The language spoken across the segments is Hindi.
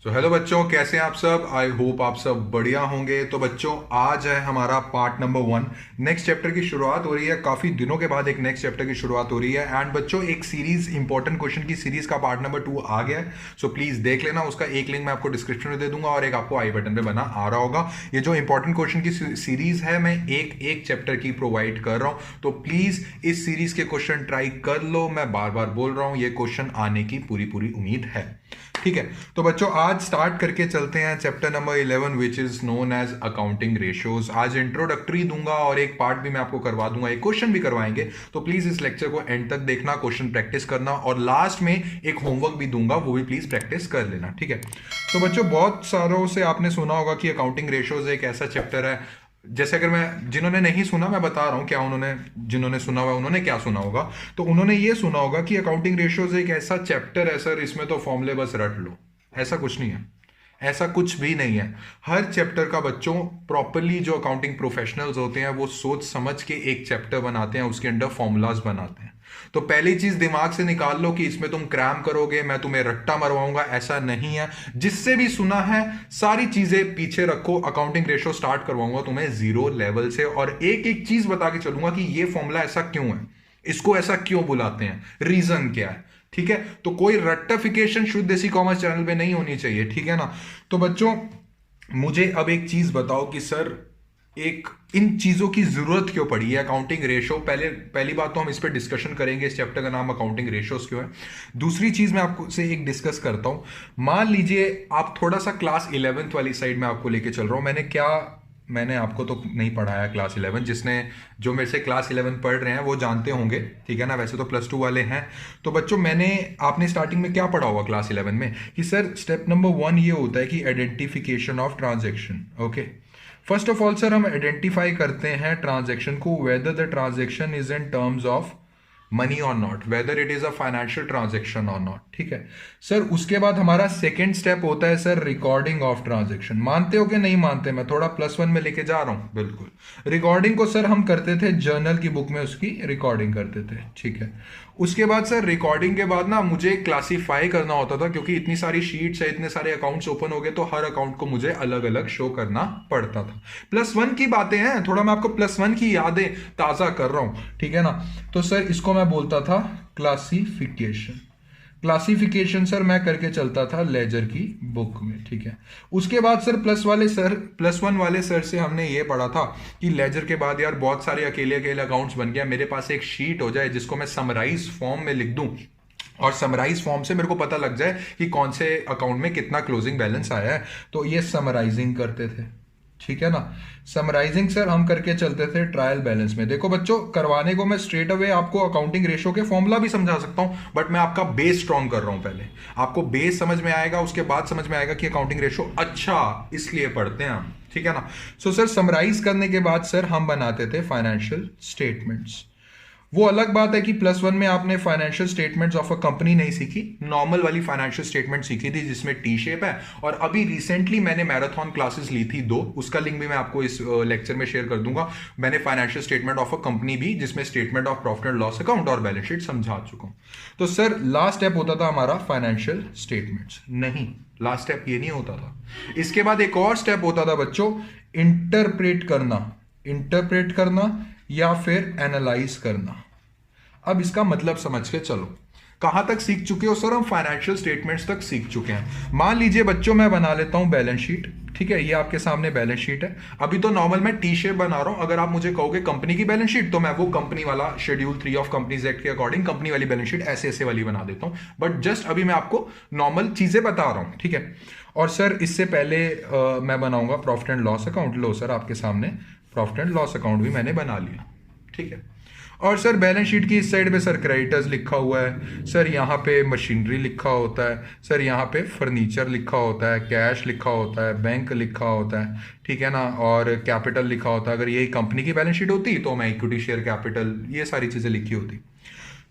हेलो बच्चों, कैसे हैं आप सब। आई होप आप सब बढ़िया होंगे। तो बच्चों, आज है हमारा पार्ट नंबर 1। नेक्स्ट चैप्टर की शुरुआत हो रही है। काफी दिनों के बाद एक नेक्स्ट चैप्टर की शुरुआत हो रही है। एंड बच्चों, एक सीरीज इंपॉर्टेंट क्वेश्चन की सीरीज का पार्ट नंबर 2 आ गया है। सो प्लीज देख लेना। उसका एक लिंक मैं आपको डिस्क्रिप्शन में दे दूंगा और एक आपको आई बटन पे बना आ रहा होगा। ये जो इंपॉर्टेंट क्वेश्चन की सीरीज है, मैं एक एक चैप्टर की प्रोवाइड कर रहा हूं। तो प्लीज इस सीरीज के क्वेश्चन ट्राई कर लो। मैं बार बार बोल रहा हूं, ये क्वेश्चन आने की पूरी पूरी उम्मीद है। ठीक है, तो बच्चों आज स्टार्ट करके चलते हैं chapter number 11 which is known as accounting ratios. आज इंट्रोडक्टरी दूंगा और एक पार्ट भी मैं आपको करवा दूंगा, एक क्वेश्चन भी करवाएंगे। तो प्लीज इस लेक्चर को एंड तक देखना, क्वेश्चन प्रैक्टिस करना और लास्ट में एक होमवर्क भी दूंगा, वो भी प्लीज प्रैक्टिस कर लेना। ठीक है, तो बच्चों बहुत सारों से आपने सुना होगा कि अकाउंटिंग रेशियोज एक ऐसा चैप्टर है। जैसे अगर मैं, जिन्होंने नहीं सुना मैं बता रहा हूं क्या उन्होंने, जिन्होंने सुना हुआ उन्होंने क्या सुना होगा। तो उन्होंने ये सुना होगा कि अकाउंटिंग रेशियोज एक ऐसा चैप्टर है सर, इसमें तो फॉर्मूले बस रट लो। ऐसा कुछ नहीं है, ऐसा कुछ भी नहीं है। हर चैप्टर का बच्चों प्रॉपरली जो अकाउंटिंग प्रोफेशनल्स होते हैं वो सोच समझ के एक चैप्टर बनाते हैं, उसके अंदर फॉर्मूलाज बनाते हैं। तो पहली चीज दिमाग से निकाल लो कि इसमें तुम क्रैम करोगे, मैं तुम्हें रट्टा मरवाऊंगा, ऐसा नहीं है। जिससे भी सुना है सारी चीजें पीछे रखो। अकाउंटिंग रेशो स्टार्ट करवाऊंगा तुम्हें जीरो लेवल से और एक एक चीज बता के चलूंगा कि ये फॉर्मूला ऐसा क्यों है, इसको ऐसा क्यों बुलाते हैं, रीजन क्या है। ठीक है, तो कोई रट्टाफिकेशन शुद्ध देसी कॉमर्स चैनल पे नहीं होनी चाहिए। ठीक है ना। तो बच्चों मुझे अब एक चीज बताओ कि सर एक इन चीजों की जरूरत क्यों पड़ी है अकाउंटिंग रेशो। पहली बात तो हम इस पर डिस्कशन करेंगे, इस चैप्टर का नाम अकाउंटिंग रेशोस क्यों है। दूसरी चीज मैं आपको से एक डिस्कस करता हूं। मान लीजिए आप थोड़ा सा क्लास 11th वाली साइड में आपको लेके चल रहा हूं। मैंने आपको तो नहीं पढ़ाया क्लास 11। जिसने जो मेरे से क्लास 11 पढ़ रहे हैं वो जानते होंगे। ठीक है ना, वैसे तो +2 वाले हैं। तो बच्चों आपने स्टार्टिंग में क्या पढ़ा होगा क्लास 11 में कि सर स्टेप नंबर 1 ये होता है कि identification of transaction. Okay, first of all sir हम आइडेंटिफाई करते हैं ट्रांजेक्शन को, whether the transaction is in terms of money और not, whether it is a financial transaction और नॉट। ठीक है सर, उसके बाद हमारा सेकेंड स्टेप होता है सर रिकॉर्डिंग ऑफ ट्रांजेक्शन। मानते हो कि नहीं मानते, मैं थोड़ा +1 में लेके जा रहा हूं। बिल्कुल, रिकॉर्डिंग को सर हम करते थे जर्नल की बुक में, उसकी रिकॉर्डिंग करते थे। ठीक है, उसके बाद सर रिकॉर्डिंग के बाद ना मुझे क्लासीफाई करना होता था, क्योंकि इतनी सारी शीट्स है, इतने सारे अकाउंट्स ओपन हो गए, तो हर अकाउंट को मुझे अलग अलग शो करना पड़ता था। +1 की बातें हैं, थोड़ा मैं आपको +1 की यादें ताजा कर रहा हूं। ठीक है ना। तो सर इसको मैं बोलता था क्लासिफिकेशन। क्लासिफिकेशन सर मैं करके चलता था लेजर की बुक में। ठीक है, उसके बाद सर +1 वाले सर से हमने ये पढ़ा था कि लेजर के बाद यार बहुत सारे अकेले अकेले अकाउंट्स बन गया, मेरे पास एक शीट हो जाए जिसको मैं समराइज फॉर्म में लिख दूं और समराइज फॉर्म से मेरे को पता लग जाए कि कौन से अकाउंट में कितना क्लोजिंग बैलेंस आया है। तो ये समराइजिंग करते थे। ठीक है ना, समराइजिंग सर हम करके चलते थे ट्रायल बैलेंस में। देखो बच्चों, करवाने को मैं स्ट्रेट अवे आपको अकाउंटिंग रेशो के फॉर्मूला भी समझा सकता हूं, बट मैं आपका बेस स्ट्रॉन्ग कर रहा हूं। पहले आपको बेस समझ में आएगा, उसके बाद समझ में आएगा कि अकाउंटिंग रेशो अच्छा इसलिए पढ़ते हैं हम। ठीक है ना। सो सर समराइज करने के बाद सर हम बनाते थे फाइनेंशियल स्टेटमेंट्स। वो अलग बात है कि +1 में आपने financial statements of a company नहीं सीखी, नॉर्मल वाली फाइनेंशियल स्टेटमेंट सीखी थी जिसमें टी शेप है। और अभी रिसेंटली मैंने मैराथन क्लासेस ली थी 2, उसका लिंक भी मैं आपको इस लेक्चर में शेयर कर दूंगा। मैंने financial statement of a company भी, जिसमें statement of profit and loss account और बैलेंस शीट समझा चुका हूं। तो सर लास्ट स्टेप होता था हमारा फाइनेंशियल स्टेटमेंट्स। नहीं, लास्ट स्टेप ये नहीं होता था। इसके बाद एक और स्टेप होता था बच्चों, इंटरप्रेट करना या फिर एनालाइज करना। अब इसका मतलब समझ के चलो, कहां तक सीख चुके हो सर हम? फाइनेंशियल स्टेटमेंट्स तक सीख चुके हैं। मान लीजिए बच्चों मैं बना लेता हूं बैलेंस शीट। ठीक है, ये आपके सामने बैलेंस शीट है। अभी तो नॉर्मल मैं टी शेप बना रहा हूं। अगर आप मुझे कहोगे कंपनी की बैलेंस शीट, तो मैं वो कंपनी वाला शेड्यूल 3 ऑफ कंपनीज एक्ट के अकॉर्डिंग कंपनी वाली बैलेंस शीट ऐसे ऐसे वाली बना देता हूं। बट जस्ट अभी मैं आपको नॉर्मल चीजें बता रहा हूं। ठीक है, और सर इससे पहले मैं बनाऊंगा profit and loss account. Low sir, आपके सामने प्रॉफिट एंड लॉस अकाउंट भी मैंने बना लिया। ठीक है, और सर बैलेंस शीट की इस साइड पे सर क्रेडिटर्स लिखा हुआ है, सर यहाँ पे मशीनरी लिखा होता है, सर यहाँ पे फर्नीचर लिखा होता है, कैश लिखा होता है, बैंक लिखा होता है। ठीक है ना, और कैपिटल लिखा होता है। अगर यही कंपनी की बैलेंस शीट होती तो मैं इक्विटी शेयर कैपिटल, ये सारी चीजें लिखी होती।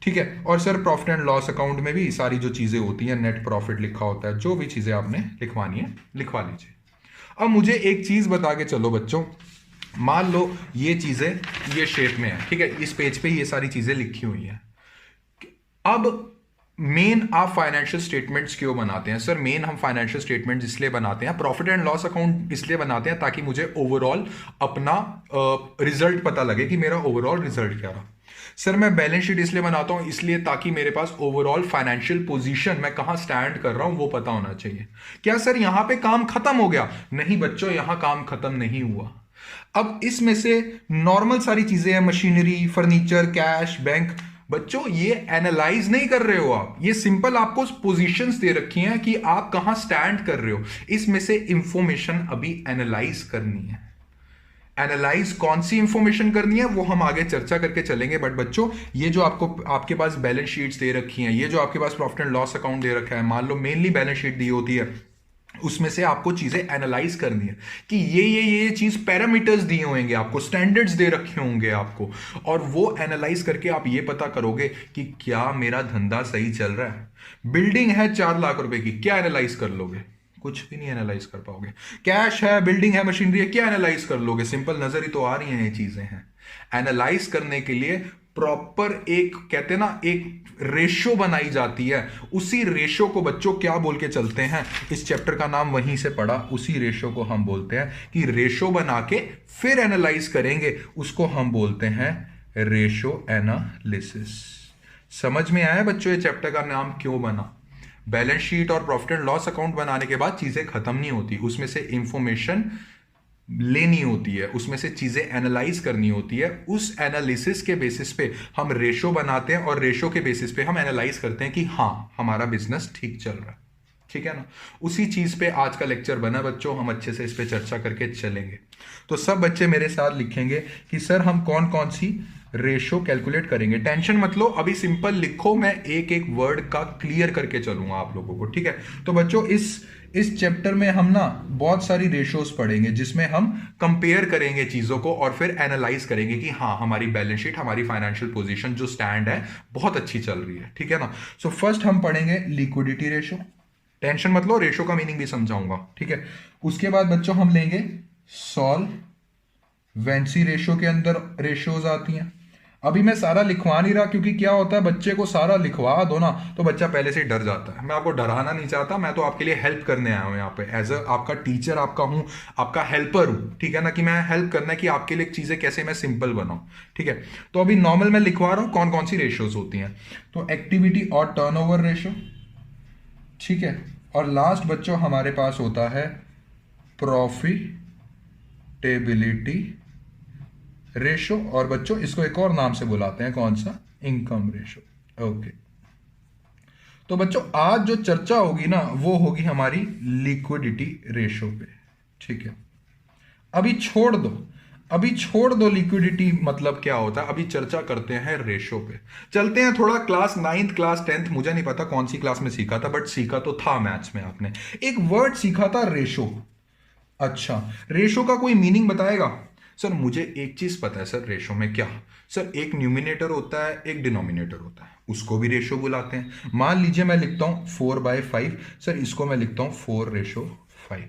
ठीक है, और sir profit and loss account में भी सारी जो चीजें होती हैं, नेट प्रॉफिट लिखा होता है। जो भी चीजें आपने लिखवानी है लिखवा लीजिए। अब मुझे एक चीज बता के चलो बच्चों, मान लो ये चीजें ये शेप में है। ठीक है, इस पेज पे ये सारी चीजें लिखी हुई हैं। अब मेन आप फाइनेंशियल स्टेटमेंट्स क्यों बनाते हैं? सर मेन हम फाइनेंशियल स्टेटमेंट्स इसलिए बनाते हैं, प्रॉफिट एंड लॉस अकाउंट इसलिए बनाते हैं ताकि मुझे ओवरऑल अपना रिजल्ट पता लगे कि मेरा ओवरऑल रिजल्ट क्या रहा। सर मैं बैलेंस शीट इसलिए बनाता हूं इसलिए ताकि मेरे पास ओवरऑल फाइनेंशियल पोजीशन, मैं कहां स्टैंड कर रहा हूं वो पता होना चाहिए। क्या सर यहां पे काम खत्म हो गया? नहीं बच्चों, यहां काम खत्म नहीं हुआ। अब इसमें से नॉर्मल सारी चीजें हैं, मशीनरी, फर्नीचर, कैश, बैंक। बच्चों ये एनालाइज नहीं कर रहे हो आप, ये सिंपल आपको पोजीशंस दे रखी हैं कि आप कहां स्टैंड कर रहे हो, इसमें से इंफॉर्मेशन अभी एनालाइज करनी है। एनालाइज कौन सी इंफॉर्मेशन करनी है वो हम आगे चर्चा करके चलेंगे। बट बच्चों ये जो आपको आपके पास बैलेंस शीट्स दे रखी हैं, ये जो आपके पास प्रॉफिट एंड लॉस अकाउंट दे रखा है, मान लो मेनली बैलेंस शीट दी होती है, उसमें से आपको चीजें एनालाइज करनी है कि ये चीज पैरामीटर्स दिए होंगे आपको, स्टैंडर्ड्स दे रखे होंगे आपको, और वो एनालाइज करके आप ये पता करोगे कि क्या मेरा धंधा सही चल रहा है। बिल्डिंग है 4 लाख रुपए की, क्या एनालाइज कर लोगे? कुछ भी नहीं एनालाइज कर पाओगे। कैश है, बिल्डिंग है, मशीनरी है, क्या एनालाइज कर लोगे? सिंपल नजर ही तो आ रही हैं ये चीजें हैं। एनालाइज करने के लिए प्रॉपर एक कहते हैं ना, एक रेशो बनाई जाती है। उसी रेशो को बच्चों क्या बोल के चलते हैं, इस चैप्टर का नाम वहीं से पढ़ा, उसी रेशो को हम बोलते हैं कि रेशो बना के फिर एनालाइज करेंगे, उसको हम बोलते हैं रेशो एनालिसिस। समझ में आया बच्चों ये चैप्टर का नाम क्यों बना? बैलेंस शीट और प्रॉफिट एंड लॉस अकाउंट बनाने के बाद चीजें खत्म नहीं होती, उसमें से इंफॉर्मेशन लेनी होती है, उसमें से चीजें एनालाइज करनी होती है। उस एनालिसिस के बेसिस पे हम रेशो बनाते हैं और रेशो के बेसिस पे हम एनालाइज करते हैं कि हाँ हमारा बिजनेस ठीक चल रहा है। ठीक है ना? उसी चीज पे आज का लेक्चर बना बच्चों, हम अच्छे से इस पे चर्चा करके चलेंगे। तो सब बच्चे मेरे साथ लिखेंगे कि सर हम कौन कौन सी रेशो कैलकुलेट करेंगे। टेंशन मत लो, अभी सिंपल लिखो, मैं एक एक वर्ड का क्लियर करके चलूंगा आप लोगों को। ठीक है? तो बच्चों इस चैप्टर में हम ना बहुत सारी रेशोज पढ़ेंगे जिसमें हम कंपेयर करेंगे चीजों को और फिर एनालाइज करेंगे कि हाँ हमारी बैलेंस शीट, हमारी फाइनेंशियल पोजीशन जो स्टैंड है बहुत अच्छी चल रही है। ठीक है ना? सो फर्स्ट हम पढ़ेंगे लिक्विडिटी रेशो। टेंशन मत लो, रेशो का मीनिंग भी समझाऊंगा। ठीक है? उसके बाद बच्चों हम लेंगे सॉल्वेंसी रेशो, के अंदर रेशोज आती हैं। अभी मैं सारा लिखवा नहीं रहा क्योंकि क्या होता है, बच्चे को सारा लिखवा दो ना तो बच्चा पहले से ही डर जाता है। मैं आपको डराना नहीं चाहता, मैं तो आपके लिए हेल्प करने आया हूं यहाँ पे, एज अ आपका टीचर आपका हूं, आपका हेल्पर हूं। ठीक है ना? कि मैं हेल्प करना है कि आपके लिए चीजें कैसे मैं सिंपल बनाऊं। ठीक है? तो अभी नॉर्मल मैं लिखवा रहा हूं कौन कौन सी रेशियोज होती हैं। तो एक्टिविटी और टर्नओवर रेशो। ठीक है? और लास्ट बच्चों हमारे पास होता है प्रॉफिटेबिलिटी रेशो, और बच्चों इसको एक और नाम से बुलाते हैं, कौन सा? Income ratio. ओके, तो बच्चों आज जो चर्चा होगी ना वो होगी हमारी लिक्विडिटी रेशो पे। ठीक है? अभी छोड़ दो लिक्विडिटी मतलब क्या होता है, अभी चर्चा करते हैं रेशो पे। चलते हैं थोड़ा क्लास 9th क्लास 10th, मुझे नहीं पता कौन सी क्लास में सीखा था, बट सीखा तो था मैथ्स में। आपने एक वर्ड सीखा था रेशो। अच्छा, रेशो का कोई मीनिंग बताएगा? सर मुझे एक चीज पता है सर, रेशो में क्या? सर एक न्यूमिनेटर होता है, एक डिनोमिनेटर होता है, उसको भी रेशो बुलाते हैं। मान लीजिए मैं लिखता हूं 4/5, सर इसको मैं लिखता हूं 4:5।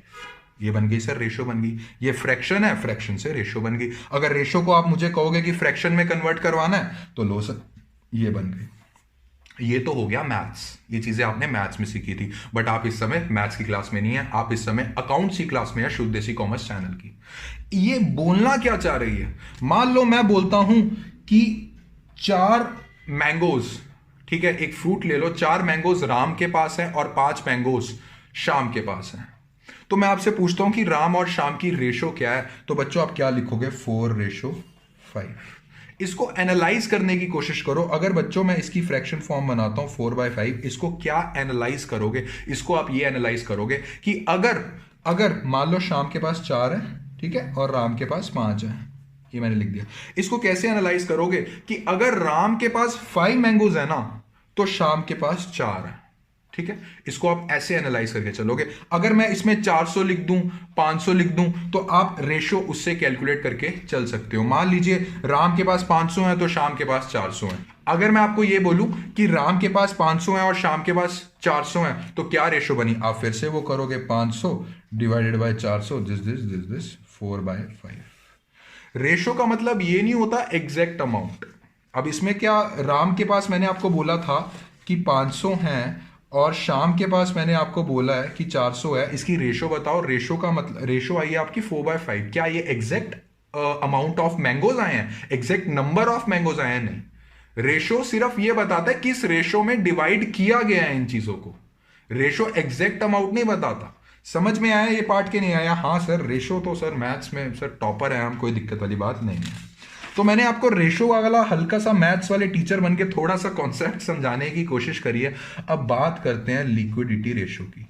ये बन गई सर रेशो बन गई। ये फ्रैक्शन है, फ्रैक्शन से रेशो बन गई। अगर रेशो को आप मुझे कहोगे कि फ्रैक्शन में कन्वर्ट करवाना है तो लो सर, ये बन गई। ये तो हो गया मैथ्स, ये चीजें आपने मैथ्स में सीखी थी, बट आप इस समय मैथ्स की क्लास में नहीं है, आप इस समय अकाउंट्स की क्लास में है, शुद्ध देसी कॉमर्स चैनल की। ये बोलना क्या चाह रही है? मान लो मैं बोलता हूं कि 4 मैंगोज, ठीक है, एक फ्रूट ले लो, 4 मैंगोज राम के पास है और 5 मैंगोज श्याम के पास है। तो मैं आपसे पूछता हूं कि राम और श्याम की रेशो क्या है, तो बच्चों आप क्या लिखोगे? 4:5। इसको एनालाइज करने की कोशिश करो। अगर बच्चों मैं इसकी फ्रैक्शन फॉर्म बनाता हूं 4/5, इसको क्या एनालाइज करोगे? इसको आप ये एनालाइज करोगे कि अगर मान लो श्याम के पास 4 है, ठीक है, और राम के पास 5 है, ये मैंने लिख दिया। इसको कैसे एनालाइज करोगे कि अगर राम के पास 5 मैंगोज है ना तो श्याम के पास 4 है। ठीक है? इसको आप ऐसे एनालाइज करके चलोगे। अगर मैं इसमें 400 लिख दूं, 500 लिख दूं, तो आप रेशो उससे कैलकुलेट करके चल सकते हो। मान लीजिए राम के पास 500 है तो श्याम के पास 400 है। अगर मैं आपको यह बोलूं कि राम के पास 500 है और श्याम के पास 400 है तो क्या रेशो बनी? आप फिर से वो करोगे, 500 डिवाइडेड बाय 400, दिस 4/5। रेशो का मतलब ये नहीं होता एग्जैक्ट अमाउंट। अब इसमें क्या, राम के पास मैंने आपको बोला था कि 500 हैं और शाम के पास मैंने आपको बोला है कि 400 है, इसकी रेशो बताओ। रेशो का मतलब, रेशो आई है आपकी 4/5। क्या ये एग्जैक्ट अमाउंट ऑफ मैंगोज आए हैं, एग्जैक्ट नंबर ऑफ मैंगोज आए हैं? नहीं। रेशो सिर्फ ये बताता है किस रेशो में डिवाइड किया गया है इन चीजों को। रेशो एग्जैक्ट अमाउंट नहीं बताता। समझ में आया ये पार्ट के नहीं आया? हाँ सर, रेशो तो सर मैथ्स में सर टॉपर है हम, कोई दिक्कत वाली बात नहीं है। तो मैंने आपको रेशो वाला हल्का सा मैथ्स वाले टीचर बन के थोड़ा सा कॉन्सेप्ट समझाने की कोशिश करी है। अब बात करते हैं लिक्विडिटी रेशो की।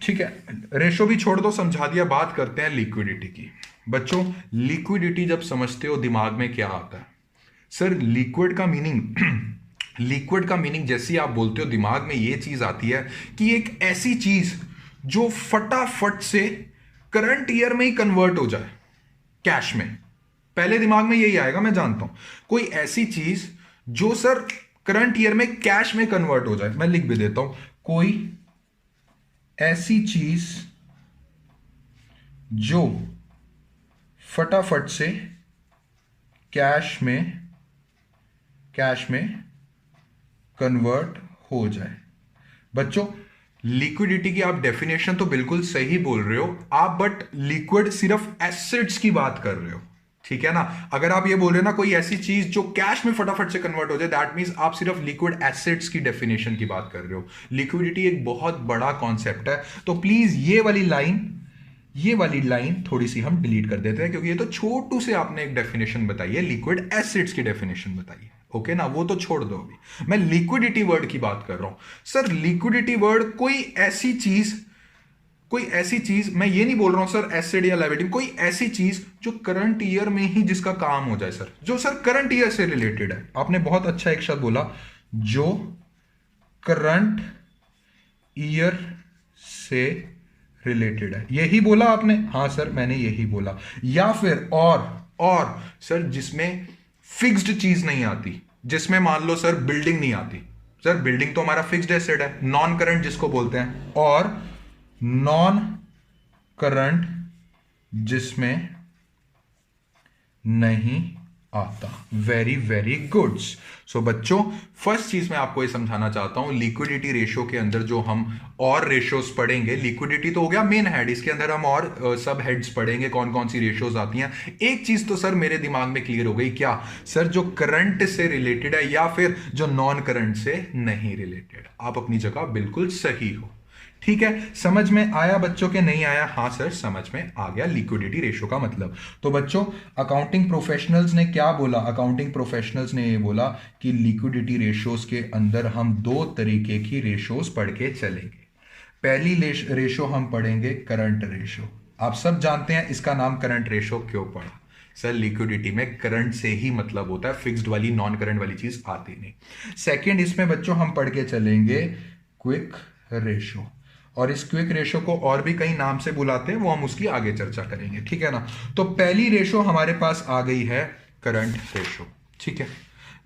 ठीक है, रेशो भी छोड़ दो, समझा दिया, बात करते हैं लिक्विडिटी की। बच्चों, लिक्विडिटी जब समझते हो दिमाग में क्या आता है? सर लिक्विड का मीनिंग लिक्विड का मीनिंग जैसे आप बोलते हो दिमाग में ये चीज आती है कि एक ऐसी चीज जो फटाफट से करंट ईयर में ही कन्वर्ट हो जाए कैश में। पहले दिमाग में यही आएगा, मैं जानता हूं। कोई ऐसी चीज जो सर करंट ईयर में कैश में कन्वर्ट हो जाए। मैं लिख भी देता हूं, कोई ऐसी चीज जो फटाफट से कैश में कन्वर्ट हो जाए। बच्चों, लिक्विडिटी की आप डेफिनेशन तो बिल्कुल सही बोल रहे हो आप, बट लिक्विड सिर्फ एसेट्स की बात कर रहे हो, ठीक है ना? अगर आप ये बोल रहे हो ना कोई ऐसी चीज जो कैश में फटाफट से कन्वर्ट हो जाए, दैट मींस आप सिर्फ लिक्विड एसेट्स की डेफिनेशन की बात कर रहे हो। लिक्विडिटी एक बहुत बड़ा कॉन्सेप्ट है, तो प्लीज ये वाली लाइन थोड़ी सी हम डिलीट कर देते हैं, क्योंकि ये तो छोटू से आपने एक डेफिनेशन बताई है, लिक्विड एसिड्स की डेफिनेशन बताई है। ओके ना, वो तो छोड़ दो, अभी मैं लिक्विडिटी वर्ड की बात कर रहा हूं। सर लिक्विडिटी वर्ड कोई ऐसी चीज, मैं ये नहीं बोल रहा हूं सर एसिड या लायबिलिटी, कोई ऐसी चीज जो करंट ईयर में ही जिसका काम हो जाए सर, जो सर करंट ईयर से रिलेटेड है। आपने बहुत अच्छा एक शब्द बोला, जो करंट ईयर से रिलेटेड है। यही बोला आपने? हाँ सर, मैंने यही बोला। या फिर और सर जिसमें फिक्स्ड चीज नहीं आती, जिसमें मान लो सर बिल्डिंग नहीं आती। सर बिल्डिंग तो हमारा फिक्स्ड एसेट है, नॉन करंट जिसको बोलते हैं, और नॉन करंट जिसमें नहीं आता। Very very good. सो बच्चों, फर्स्ट चीज मैं आपको ये समझाना चाहता हूं, लिक्विडिटी रेशो के अंदर जो हम और रेशोज पढ़ेंगे, लिक्विडिटी तो हो गया मेन हेड, इसके अंदर हम और सब हेड्स पढ़ेंगे, कौन कौन सी रेशोज आती हैं। एक चीज तो सर मेरे दिमाग में क्लियर हो गई, क्या सर? जो करंट से रिलेटेड है या फिर जो नॉन करंट से नहीं रिलेटेड। आप अपनी जगह बिल्कुल सही हो, ठीक है? समझ में आया बच्चों के? नहीं आया? हाँ सर, समझ में आ गया लिक्विडिटी रेशो का मतलब। तो बच्चों, अकाउंटिंग प्रोफेशनल्स ने क्या बोला? अकाउंटिंग प्रोफेशनल्स ने ये बोला कि लिक्विडिटी रेशोज के अंदर हम दो तरीके की रेशोज पढ़ के चलेंगे। पहली रेशो हम पढ़ेंगे करंट रेशो। आप सब जानते हैं इसका नाम करंट रेशो क्यों पड़ा? सर लिक्विडिटी में करंट से ही मतलब होता है, फिक्स्ड वाली नॉन करंट वाली चीज आती नहीं। सेकेंड, इसमें बच्चों हम पढ़ के चलेंगे क्विक रेशो, और इस क्विक रेशो को और भी कई नाम से बुलाते हैं, वो हम उसकी आगे चर्चा करेंगे, ठीक है ना? तो पहली रेशो हमारे पास आ गई है करंट रेशो, ठीक है?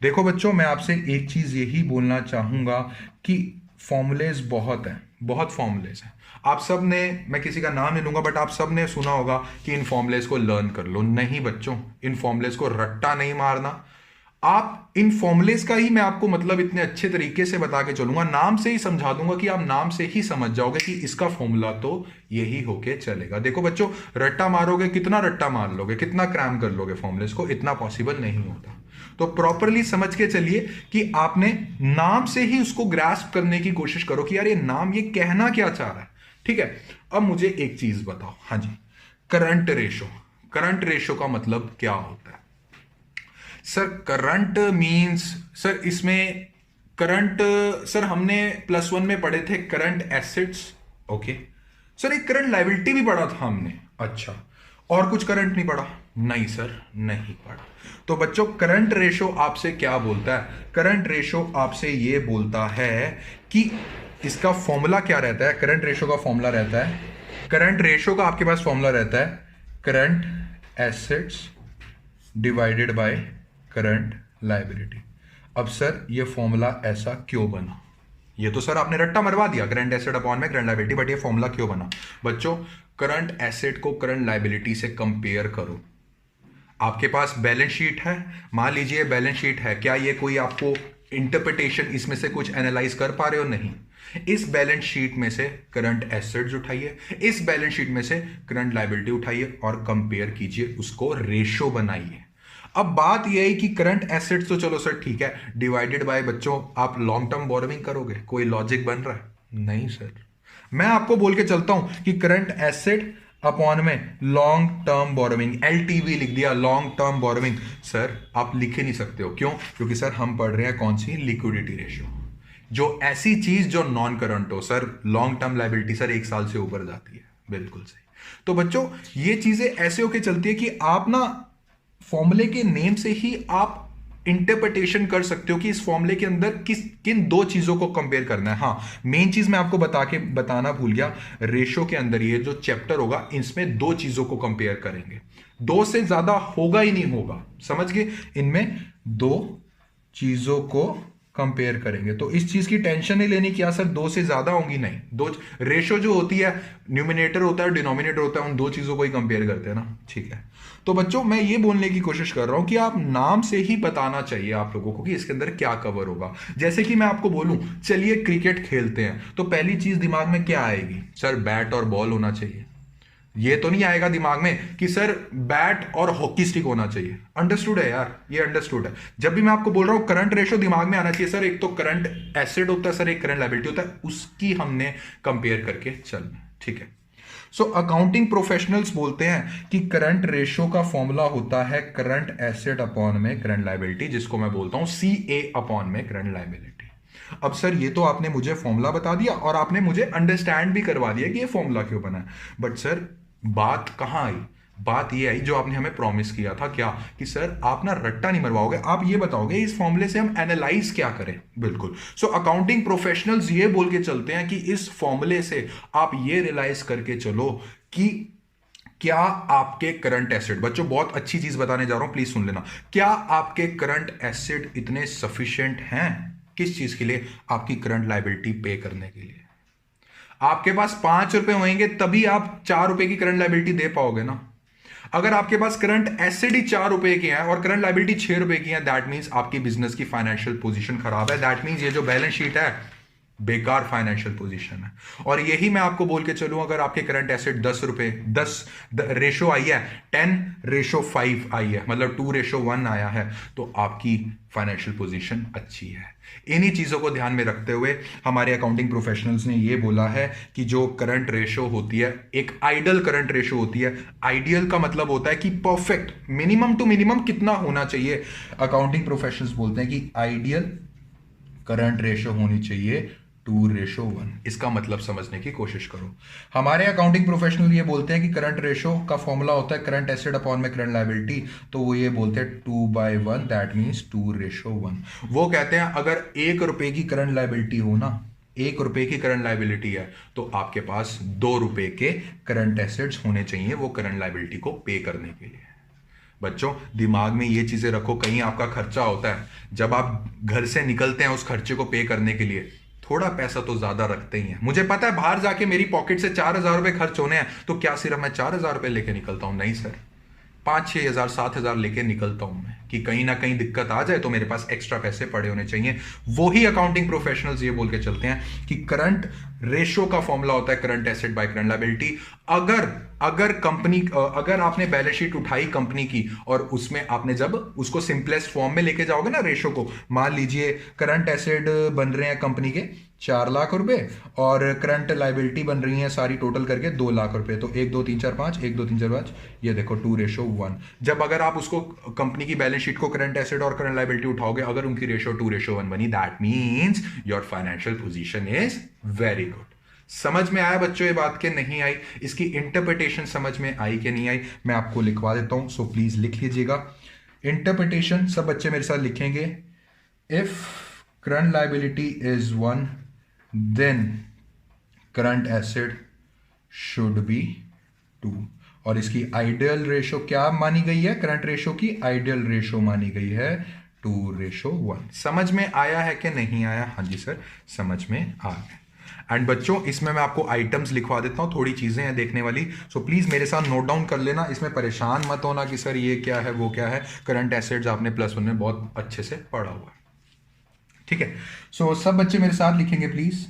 देखो बच्चों, मैं आपसे एक चीज यही बोलना चाहूंगा कि फॉर्मूलेज बहुत फॉर्मूलेज हैं। आप सब ने, मैं किसी का नाम नहीं लूंगा, बट आप सब ने सुना होगा कि इन फॉर्मूलेज को लर्न कर लो। नहीं बच्चों, इन फॉर्मूलेज को रट्टा नहीं मारना। आप इन फॉर्मूलेज का ही मैं आपको मतलब इतने अच्छे तरीके से बता के चलूंगा, नाम से ही समझा दूंगा कि आप नाम से ही समझ जाओगे कि इसका फॉर्मूला तो यही होके चलेगा। देखो बच्चों, रट्टा मारोगे, कितना रट्टा मार लोगे, कितना क्रैम कर लोगे फॉर्मूलेज को? इतना पॉसिबल नहीं होता। तो प्रॉपरली समझ के चलिए कि आपने नाम से ही उसको ग्रास्प करने की कोशिश करो कि यार ये नाम ये कहना क्या चाह रहा है, ठीक है? अब मुझे एक चीज बताओ, हाँ जी, करंट रेशो का मतलब क्या होता है? सर करंट मींस, सर इसमें करंट, सर हमने +1 में पढ़े थे करंट एसेट्स, ओके। सर एक करंट लायबिलिटी भी पढ़ा था हमने, अच्छा, और कुछ करंट नहीं पढ़ा? नहीं सर, नहीं पढ़ा। तो बच्चों, करंट रेशो आपसे क्या बोलता है? करंट रेशो आपसे ये बोलता है कि इसका फॉर्मूला क्या रहता है? करंट रेशो का फॉर्मूला रहता है, करंट रेशो का आपके पास फॉर्मूला रहता है current assets divided by current liability. अब सर ये फॉर्मूला ऐसा क्यों बना? ये तो सर आपने रट्टा मरवा दिया, करंट एसेट अपॉन में करंट लायबिलिटी, बट ये फॉर्मूला क्यों बना? बच्चों, करंट एसेट को करंट लायबिलिटी से कंपेयर करो। आपके पास बैलेंस शीट है, मान लीजिए बैलेंस शीट है, क्या ये कोई आपको इंटरप्रिटेशन इसमें से कुछ एनालाइज कर पा रहे हो? नहीं। इस बैलेंस शीट में से करंट एसेट्स उठाइए, इस बैलेंस शीट में से करंट लायबिलिटी उठाइए और कंपेयर कीजिए, उसको रेशो बनाइए। अब बात यह है कि करंट एसेट्स तो चलो सर ठीक है, डिवाइडेड बाय बच्चों आप लॉन्ग टर्म बोरोविंग करोगे, कोई लॉजिक बन रहा है? नहीं सर। मैं आपको बोल के चलता हूं कि करंट एसेट अपॉन में लॉन्ग टर्म बोरोविंग, एलटीवी लिख दिया, लॉन्ग टर्म बोरोविंग। सर आप लिख ही नहीं सकते हो, क्यों? क्योंकि सर हम पढ़ रहे हैं कौन सी? लिक्विडिटी रेशियो, जो ऐसी चीज जो नॉन करंट हो। Sir long term liability sir 1 साल से ऊपर जाती है। बिल्कुल सही। तो बच्चों ये चीजें ऐसे होके चलती है कि आप ना फॉर्मूले के नेम से ही आप इंटरप्रिटेशन कर सकते हो कि इस फॉर्मूले के अंदर किन दो चीजों को कंपेयर करना है। हाँ, मेन चीज मैं आपको बताना भूल गया, रेशो के अंदर ये जो चैप्टर होगा इसमें 2 चीजों को कंपेयर करेंगे, 2 से ज्यादा होगा ही नहीं होगा, समझ गए? इनमें 2 चीजों को कंपेयर करेंगे, तो इस चीज की टेंशन नहीं लेनी क्या सर 2 से ज्यादा होंगी, नहीं। दो रेशो जो होती है, न्यूमिनेटर होता है, डिनोमिनेटर होता है, उन 2 चीजों को ही कंपेयर करते हैं ना, ठीक है। तो बच्चों मैं ये बोलने की कोशिश कर रहा हूं कि आप नाम से ही बताना चाहिए आप लोगों को कि इसके अंदर क्या कवर होगा। जैसे कि मैं आपको बोलूं चलिए क्रिकेट खेलते हैं, तो पहली चीज दिमाग में क्या आएगी? सर बैट और बॉल होना चाहिए। ये तो नहीं आएगा दिमाग में कि सर बैट और हॉकी स्टिक होना चाहिए। अंडरस्टूड है यार, ये अंडरस्टूड है। जब भी मैं आपको बोल रहा हूं करंट रेशो दिमाग में आना चाहिए सर, एक तो करंट एसेट होता है सर, एक करंट लायबिलिटी होता है, उसकी हमने कंपेयर करके चलना, ठीक है। सो अकाउंटिंग प्रोफेशनल्स बोलते हैं कि करंट रेशो का फॉर्मूला होता है करंट एसेट अपॉन में करंट लायबिलिटी, जिसको मैं बोलता हूं CA अपॉन में करंट लायबिलिटी। अब सर ये तो आपने मुझे फॉर्मूला बता दिया और आपने मुझे अंडरस्टैंड भी करवा दिया कि ये फॉर्मूला क्यों बना है, बट सर बात कहां आई? बात ये आई जो आपने हमें प्रॉमिस किया था, क्या? कि सर आप ना रट्टा नहीं मरवाओगे, आप ये बताओगे इस फॉर्मूले से हम एनालाइज क्या करें। बिल्कुल। सो अकाउंटिंग प्रोफेशनल्स ये बोल के चलते हैं कि इस फॉर्मूले से आप ये रियलाइज करके चलो कि क्या आपके करंट एसेट, बच्चों बहुत अच्छी चीज बताने जा रहा हूं, प्लीज सुन लेना, क्या आपके करंट एसेट इतने सफिशिएंट हैं? किस चीज के लिए? आपकी करंट लायबिलिटी पे करने के लिए। आपके पास 5 रुपए होंगे तभी आप 4 रुपए की करंट लायबिलिटी दे पाओगे ना। अगर आपके पास करंट एसेट ही 4 रुपए की है और करंट लायबिलिटी 6 रुपए की है, दैट मींस आपकी बिजनेस की फाइनेंशियल पोजीशन खराब है। दैट मींस ये जो बैलेंस शीट है बेकार फाइनेंशियल पोजीशन है। और यही मैं आपको बोल के चलूं, अगर आपके करंट एसेट 10 रुपए, 10 रेशो आई है, 10:5 आई है, मतलब 2:1 आया है, तो आपकी फाइनेंशियल पोजीशन अच्छी है। इन्हीं चीजों को ध्यान में रखते हुए हमारे अकाउंटिंग प्रोफेशनल्स ने यह बोला है कि जो करंट रेशो होती है एक आइडियल करंट रेशो होती है। आइडियल का मतलब होता है कि परफेक्ट, मिनिमम टू मिनिमम कितना होना चाहिए। अकाउंटिंग प्रोफेशनल्स बोलते हैं कि आइडियल करंट रेशो होनी चाहिए 2:1। इसका मतलब समझने की कोशिश करो। हमारे अकाउंटिंग प्रोफेशनल ये बोलते हैं कि करंट रेशो का फॉर्मूला होता है करंट एसेट अपॉन में करंट लायबिलिटी, तो वो ये बोलते हैं 2/1, दैट मींस 2:1। वो कहते हैं अगर 1 रुपए की करंट लायबिलिटी हो ना, 1 रुपए की करंट लायबिलिटी है, तो आपके पास 2 रुपए के करंट एसेट्स होने चाहिए वो करंट लायबिलिटी को पे करने के लिए। बच्चों दिमाग में ये चीजें रखो, कहीं आपका खर्चा होता है, जब आप घर से निकलते हैं उस खर्चे को पे करने के लिए, थोड़ा पैसा तो ज्यादा रखते ही हैं। मुझे पता है बाहर जाके मेरी पॉकेट से 4,000 रुपए खर्च होने हैं, तो क्या सिर्फ मैं 4,000 रुपए लेके निकलता हूं? नहीं सर, 5,000-6,000 7,000 लेके निकलता हूं मैं, कि कहीं ना कहीं दिक्कत आ जाए तो मेरे पास एक्स्ट्रा पैसे पड़े होने चाहिए। वही अकाउंटिंग प्रोफेशनल्स ये बोल के चलते हैं कि करंट रेशो का फॉर्मूला होता है current asset by current liability. अगर आपने बैलेंस शीट उठाई कंपनी की और उसमें आपने जब उसको सिंपलेस्ट फॉर्म में लेके जाओगे ना रेशो को, मान लीजिए करंट एसेट बन रहे हैं कंपनी के 4 लाख रुपए और करंट लायबिलिटी बन रही है सारी टोटल करके 2 लाख रुपए, तो 1 2 3 4 5, 1 2 3 4 5, ये देखो 2:1। जब अगर आप उसको कंपनी की बैलेंस शीट को करंट एसेट और करंट लायबिलिटी उठाओगे, अगर उनकी रेशो 2:1 बनी, that means your financial position is very good. समझ में आया बच्चों ये बात के नहीं आई? इसकी इंटरप्रिटेशन समझ में आई कि नहीं आई? मैं आपको लिखवा देता हूं, सो प्लीज लिख लीजिएगा। इंटरप्रिटेशन सब बच्चे मेरे साथ लिखेंगे। If current liability is 1, then current asset should be 2। और इसकी आइडियल रेशो क्या मानी गई है? करंट रेशो की आइडियल रेशो मानी गई है 2:1। समझ में आया है कि नहीं आया? हाँ जी सर, समझ में आ गया। एंड बच्चों इसमें मैं आपको आइटम्स लिखवा देता हूं, थोड़ी चीजें हैं देखने वाली, सो प्लीज मेरे साथ नोट डाउन कर लेना। इसमें परेशान मत होना कि सर ये क्या है वो क्या है। करंट एसेट्स आपने +1 में बहुत अच्छे से पढ़ा हुआ है। ठीक है। सो सब बच्चे मेरे साथ लिखेंगे please,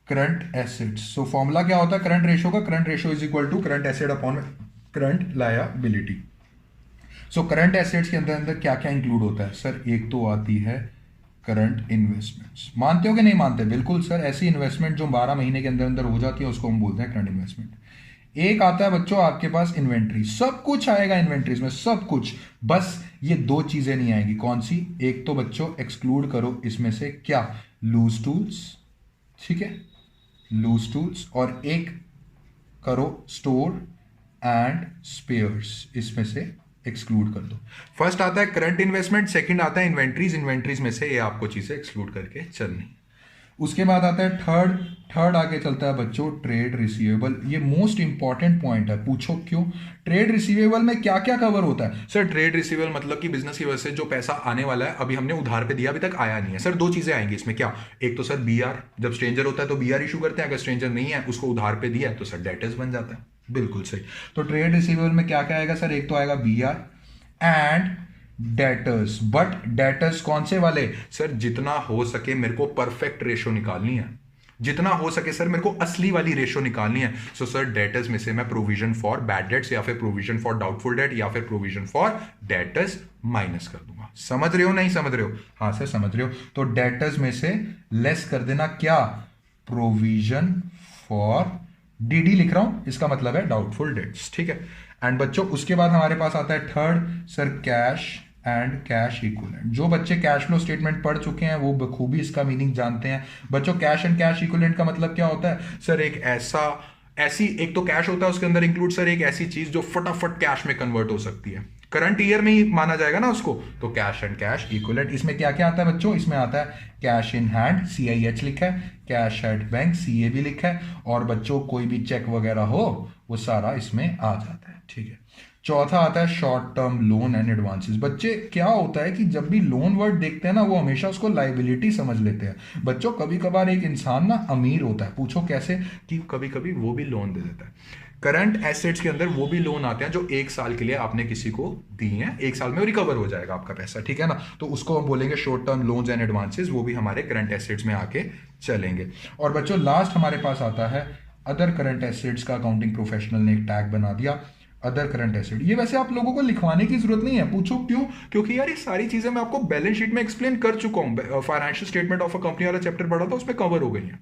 current assets. So formula क्या होता है करंट रेशियो का? Current ratio is equal to current asset upon current liability. So current assets के अंदर अंदर क्या क्या इंक्लूड होता है सर? एक तो आती है करंट इन्वेस्टमेंट्स। मानते हो कि नहीं मानते? बिल्कुल सर, ऐसी इन्वेस्टमेंट जो 12 महीने के अंदर अंदर हो जाती है उसको हम बोलते हैं करंट इन्वेस्टमेंट। एक आता है बच्चों आपके पास इन्वेंट्री, सब कुछ आएगा इन्वेंट्रीज में, सब कुछ, बस ये दो चीजें नहीं आएगी। कौन सी? एक तो बच्चों एक्सक्लूड करो इसमें से, क्या? लूज टूल्स, ठीक है, लूज टूल्स, और एक करो स्टोर एंड स्पेयर्स, इसमें से एक्सक्लूड कर दो। फर्स्ट आता है करंट इन्वेस्टमेंट, सेकंड आता है इन्वेंट्रीज। इन्वेंट्रीज में से ये आपको चीजें एक्सक्लूड करके चलनी। उसके बाद आता है थर्ड आगे चलता है बच्चों ट्रेड रिसीवेबल। ये मोस्ट इंपॉर्टेंट पॉइंट है, पूछो क्यों? ट्रेड रिसीवेबल में क्या क्या कवर होता है सर? ट्रेड रिसीवेबल मतलब कि बिजनेस की वजह से जो पैसा आने वाला है, अभी हमने उधार पे दिया, अभी तक आया नहीं है सर। दो चीजें आएंगी इसमें, क्या? एक तो सर बीआर, जब स्ट्रेंजर होता है तो बीआर इशू करते हैं, अगर स्ट्रेंजर नहीं है उसको उधार पे दिया है तो सर डेटर्स बन जाता है। बिल्कुल सही। तो ट्रेड रिसीवेबल में क्या क्या आएगा सर? एक तो आएगा BR and debtors. But debtors कौन से वाले सर? जितना हो सके मेरे को परफेक्ट रेशो निकालनी है, जितना हो सके सर मेरे को असली वाली रेशो निकालनी है। सो सर डेटर्स में से मैं प्रोविजन फॉर बैड डेट्स या फिर प्रोविजन फॉर डाउटफुल डेट या फिर प्रोविजन फॉर डेटर्स माइनस कर दूंगा। समझ रहे हो नहीं समझ रहे हो? हाँ सर समझ रहे हो। तो डेटर्स में से लेस कर देना, क्या? प्रोविजन फॉर, डीडी लिख रहा हूं, इसका मतलब है डाउटफुल डेट्स, ठीक है। एंड बच्चों उसके बाद हमारे पास आता है third sir cash and cash equivalent. जो बच्चे कैश फ्लो स्टेटमेंट पढ़ चुके हैं वो बखूबी इसका मीनिंग जानते हैं। बच्चों कैश एंड कैश इक्विवेलेंट का मतलब क्या होता है सर? एक तो कैश होता है, उसके अंदर इंक्लूड सर एक ऐसी चीज जो फटाफट कैश में कन्वर्ट हो सकती है, करंट ईयर में ही माना जाएगा ना उसको, तो कैश एंड कैश इक्विवेलेंट। इसमें क्या क्या आता है बच्चों? इसमें आता है कैश इन हैंड, CIH लिखा है, कैश एट बैंक, CA भी लिखा है, और बच्चों कोई भी चेक वगैरह हो वो सारा इसमें आ जाता है, ठीक है। चौथा आता है short term loan and advances. बच्चे क्या होता है कि जब भी लोन वर्ड देखते हैं ना वो हमेशा उसको लाइबिलिटी समझ लेते हैं। बच्चों कभी कभार एक इंसान ना अमीर होता है, पूछो कैसे? कि कभी कभी वो भी लोन दे देता है। करंट एसेट्स के अंदर वो भी लोन आते हैं जो 1 साल के लिए आपने किसी को दी हैं, 1 साल में वो रिकवर हो जाएगा आपका पैसा, ठीक है ना। तो उसको हम बोलेंगे short term loans and advances, वो भी हमारे करंट एसेट्स में आके चलेंगे। और बच्चों लास्ट हमारे पास आता है अदर करंट एसेट्स का। अकाउंटिंग प्रोफेशनल ने एक टैग बना दिया अदर करंट एसेट। ये वैसे आप लोगों को लिखवाने की जरूरत नहीं है, पूछो क्यों? क्योंकि यार ये सारी चीजें मैं आपको बैलेंस शीट में एक्सप्लेन कर चुका हूं। Financial statement of a company वाला चैप्टर पढ़ा था, उसमें कवर हो गई है,